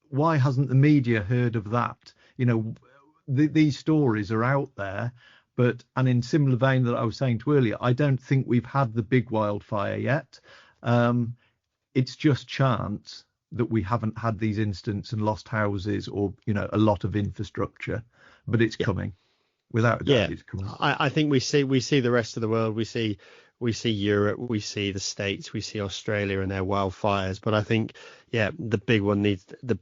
Why hasn't the media heard of that? These stories are out there, and in similar vein that I was saying to earlier, I don't think we've had the big wildfire yet. It's just chance that we haven't had these incidents and lost houses or, a lot of infrastructure, but it's coming. Without a doubt, it's coming. I think we see the rest of the world. We see Europe, we see the States, we see Australia and their wildfires. But I think, the big one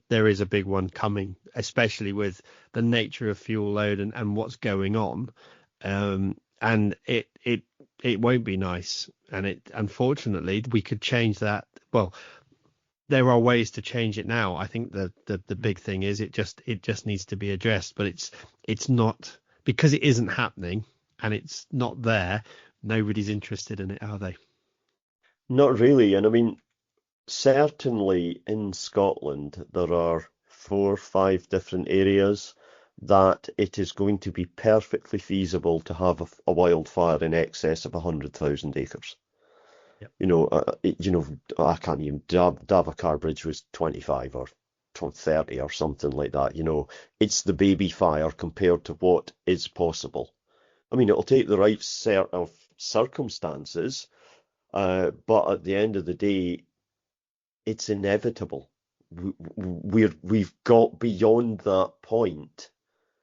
there is a big one coming, especially with the nature of fuel load and what's going on. And it won't be nice. And unfortunately, we could change that. Well, there are ways to change it now. I think the big thing is it just needs to be addressed. But it's not. Because it isn't happening and it's not there, nobody's interested in it, are they? Not really. And I mean, certainly in Scotland, there are 4 or 5 different areas that it is going to be perfectly feasible to have a wildfire in excess of 100,000 acres. Yep. I can't even, Davakar Bridge was 25 or 30 or something like that. It's the baby fire compared to what is possible. I mean, it'll take the right set of circumstances, but at the end of the day, it's inevitable. We've got beyond that point.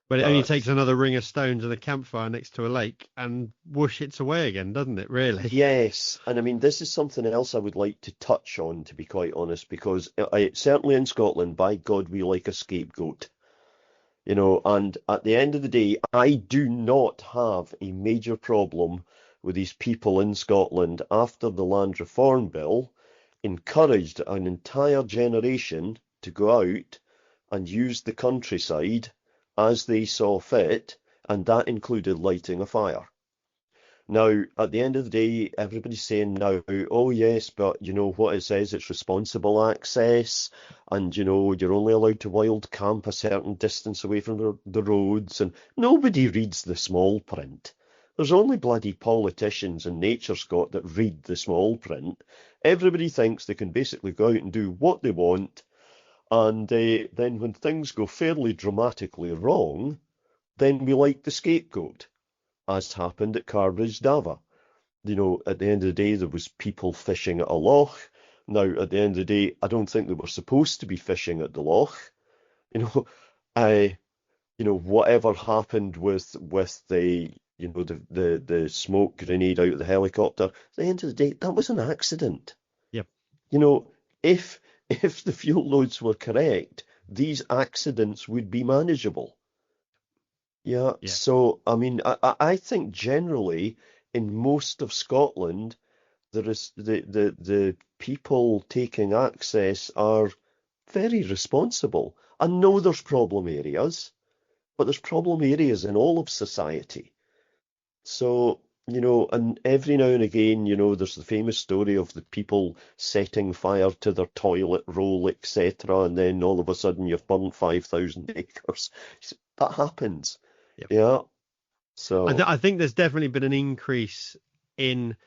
But it only takes another ring of stones and a campfire next to a lake, and whoosh, it's away again, doesn't it, really? Yes, and I mean, this is something else I would like to touch on, to be quite honest, because certainly in Scotland, by God, we like a scapegoat. And at the end of the day, I do not have a major problem with these people in Scotland after the Land Reform Bill encouraged an entire generation to go out and use the countryside as they saw fit, and that included lighting a fire. Now, at the end of the day, everybody's saying now, oh yes, but what it says, it's responsible access, and you're only allowed to wild camp a certain distance away from the roads, and nobody reads the small print. There's only bloody politicians and Nature Scott that read the small print. Everybody thinks they can basically go out and do what they want, And then when things go fairly dramatically wrong, then we like the scapegoat, as happened at Carridge Dava. You know, at the end of the day, there was people fishing at a loch. Now, at the end of the day, I don't think they were supposed to be fishing at the loch. You know, whatever happened with the the smoke grenade out of the helicopter, at the end of the day, that was an accident. Yep. You know, if the fuel loads were correct, these accidents would be manageable. Yeah. Yeah. So, I mean, I think generally in most of Scotland, there is the people taking access are very responsible. I know there's problem areas, but there's problem areas in all of society. So, and every now and again, there's the famous story of the people setting fire to their toilet roll, etc., and then all of a sudden you've burned 5,000 acres. That happens. Yep. Yeah. So I think there's definitely been an increase in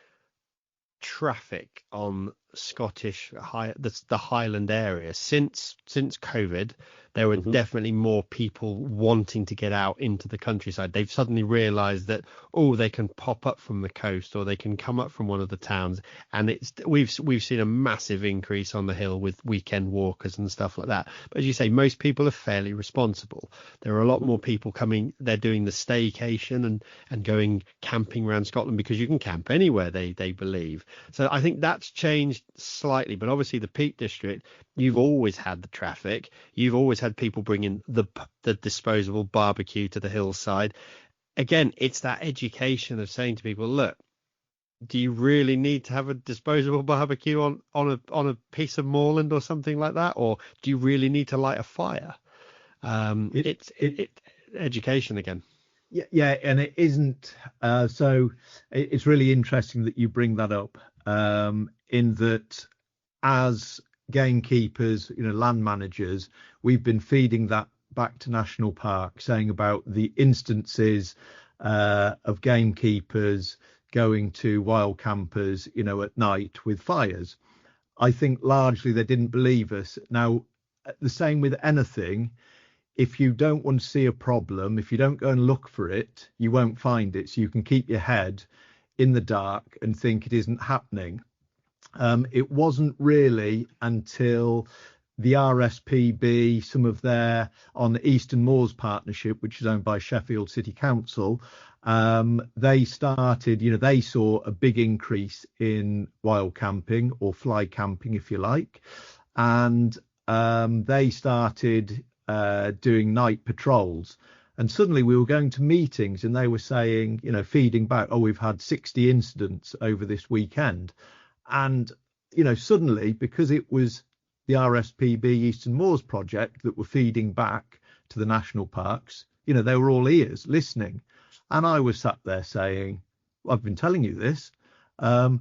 traffic on the Highland area since COVID. There were definitely more people wanting to get out into the countryside. They've suddenly realized that they can pop up from the coast or they can come up from one of the towns, and we've seen a massive increase on the hill with weekend walkers and stuff like that. But as you say, most people are fairly responsible. There are a lot more people coming. They're doing the staycation and going camping around Scotland, because you can camp anywhere, they believe. So I think that's changed slightly. But obviously the Peak District, you've always had the traffic. You've always had people bringing the disposable barbecue to the hillside. Again, it's that education of saying to people, look, do you really need to have a disposable barbecue on a piece of moorland or something like that, or do you really need to light a fire? It's education again. Yeah, and it isn't. So it's really interesting that you bring that up. In that, as gamekeepers, land managers, we've been feeding that back to national park, saying about the instances of gamekeepers going to wild campers, at night with fires. I think largely they didn't believe us. Now, the same with anything. If you don't want to see a problem, if you don't go and look for it, you won't find it. So you can keep your head in the dark and think it isn't happening. It wasn't really until the RSPB, some of their on the Eastern Moors Partnership, which is owned by Sheffield City Council, they started, they saw a big increase in wild camping, or fly camping, if you like. And they started doing night patrols. And suddenly we were going to meetings and they were saying, feeding back, we've had 60 incidents over this weekend. And, suddenly, because it was the RSPB Eastern Moors project that were feeding back to the national parks, they were all ears listening. And I was sat there saying, I've been telling you this. I've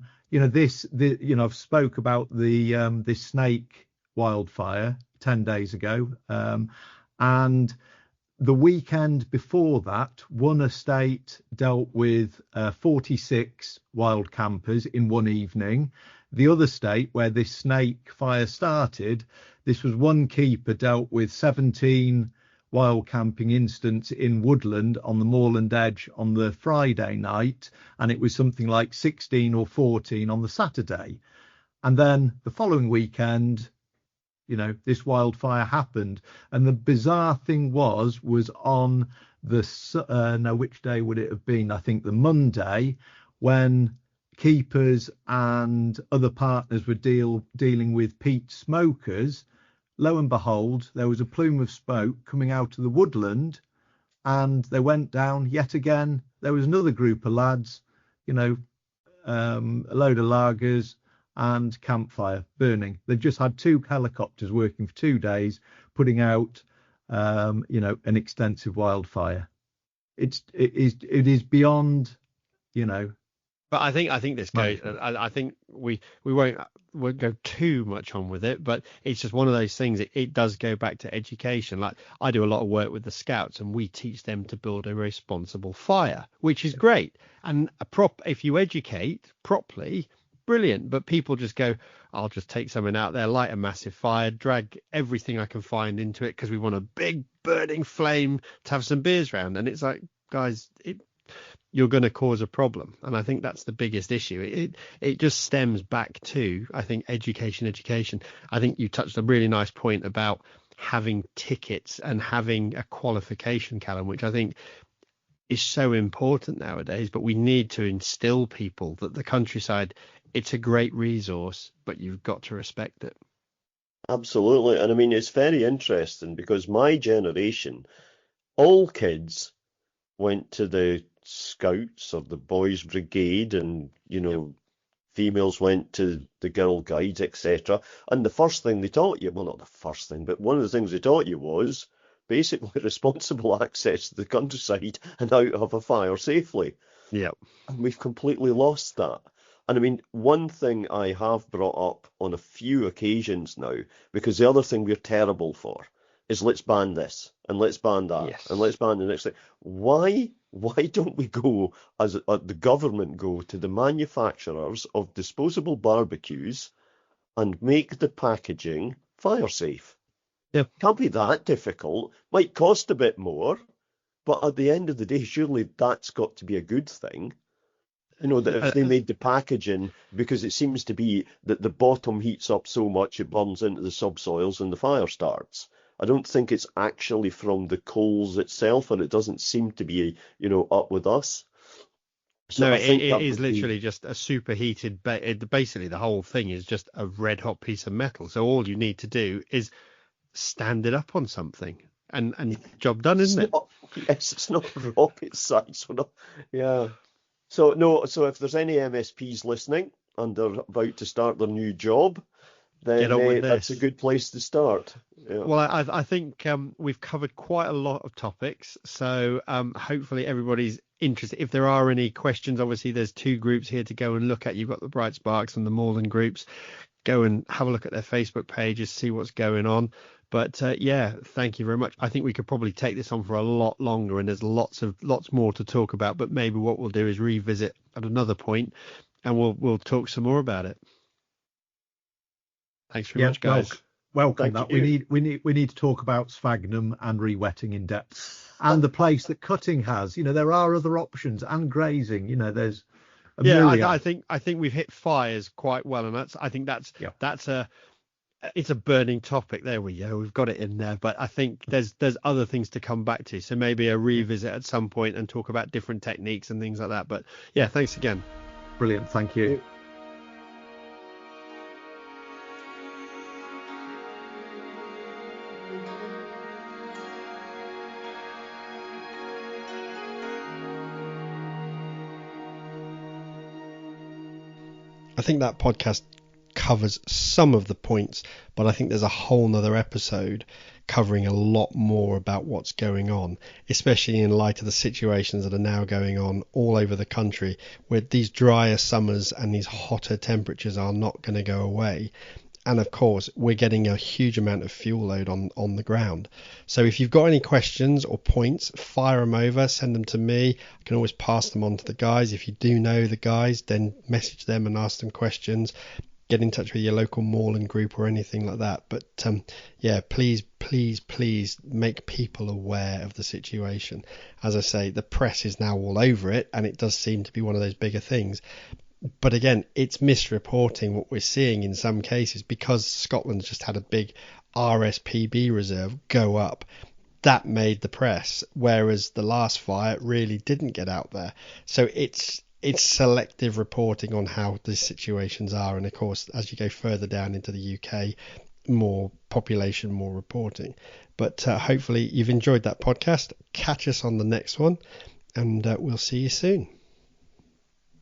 spoke about this snake wildfire 10 days ago. And the weekend before that, one estate dealt with 46 wild campers in one evening. The other state where this snake fire started, this was one keeper dealt with 17 wild camping incidents in woodland on the Moorland edge on the Friday night, and it was something like 16 or 14 on the Saturday. And then the following weekend, this wildfire happened. And the bizarre thing was on the which day would it have been? I think the Monday, when keepers and other partners were dealing with peat smokers. Lo and behold, there was a plume of smoke coming out of the woodland, and they went down yet again. There was another group of lads, a load of lagers and campfire burning. They've just had 2 helicopters working for 2 days, putting out, an extensive wildfire. It is beyond, But I think this goes. I think we won't go too much on with it, but it's just one of those things. It does go back to education. Like, I do a lot of work with the Scouts, and we teach them to build a responsible fire, which is great. And if you educate properly, brilliant. But people just go, I'll just take something out there, light a massive fire, drag everything I can find into it because we want a big burning flame to have some beers round. And it's like, guys, you're going to cause a problem. And I think that's the biggest issue. It just stems back to, I think, education. I think you touched a really nice point about having tickets and having a qualification, Callum, which I think is so important nowadays. But we need to instill people that the countryside, it's a great resource, but you've got to respect it. Absolutely. And I mean, it's very interesting because my generation, all kids went to the Scouts or the Boys Brigade, and females went to the Girl Guides, etc. And the first thing they taught you, well, not the first thing, but one of the things they taught you was basically responsible access to the countryside and how to have a fire safely. Yeah. And we've completely lost that. And I mean, one thing I have brought up on a few occasions now, because the other thing we're terrible for is let's ban this and let's ban that, yes, and let's ban the next thing. Why don't we go, as the government go, to the manufacturers of disposable barbecues and make the packaging fire safe? Yeah. Can't be that difficult. Might cost a bit more, but at the end of the day, surely that's got to be a good thing. That if they made the packaging, because it seems to be that the bottom heats up so much it burns into the subsoils and the fire starts. I don't think it's actually from the coals itself, and it doesn't seem to be, up with us. So no, it is literally just a superheated. Basically, the whole thing is just a red hot piece of metal. So all you need to do is stand it up on something, and job done, isn't it? Yes, it's not rocket science. Yeah. So no. So if there's any MSPs listening and they're about to start their new job, then that's a good place to start. Yeah. Well, I think we've covered quite a lot of topics, so hopefully everybody's interested. If there are any questions, obviously there's 2 groups here to go and look at. You've got the Bright Sparks and the Moorland groups. Go and have a look at their Facebook pages, see what's going on. But yeah, thank you very much. I think we could probably take this on for a lot longer, and there's lots more to talk about. But maybe what we'll do is revisit at another point, and we'll talk some more about it. Thanks very much, guys. Welcome. That we need to talk about sphagnum and rewetting in depth, and the place that cutting has. There are other options, and grazing. There's a myriad. I think we've hit fires quite well, and it's a burning topic. There we go. We've got it in there, but I think there's other things to come back to. So maybe a revisit at some point and talk about different techniques and things like that. But yeah, thanks again. Brilliant. Thank you. I think that podcast covers some of the points, but I think there's a whole nother episode covering a lot more about what's going on, especially in light of the situations that are now going on all over the country, where these drier summers and these hotter temperatures are not going to go away. And of course, we're getting a huge amount of fuel load on the ground. So if you've got any questions or points, fire them over, send them to me. I can always pass them on to the guys. If you do know the guys, then message them and ask them questions. Get in touch with your local Moorland group or anything like that. But yeah, please make people aware of the situation. As I say, the press is now all over it, and it does seem to be one of those bigger things. But again, it's misreporting what we're seeing in some cases, because Scotland's just had a big RSPB reserve go up. That made the press, whereas the last fire really didn't get out there. So it's selective reporting on how the situations are. And of course, as you go further down into the UK, more population, more reporting. But hopefully you've enjoyed that podcast. Catch us on the next one, and we'll see you soon.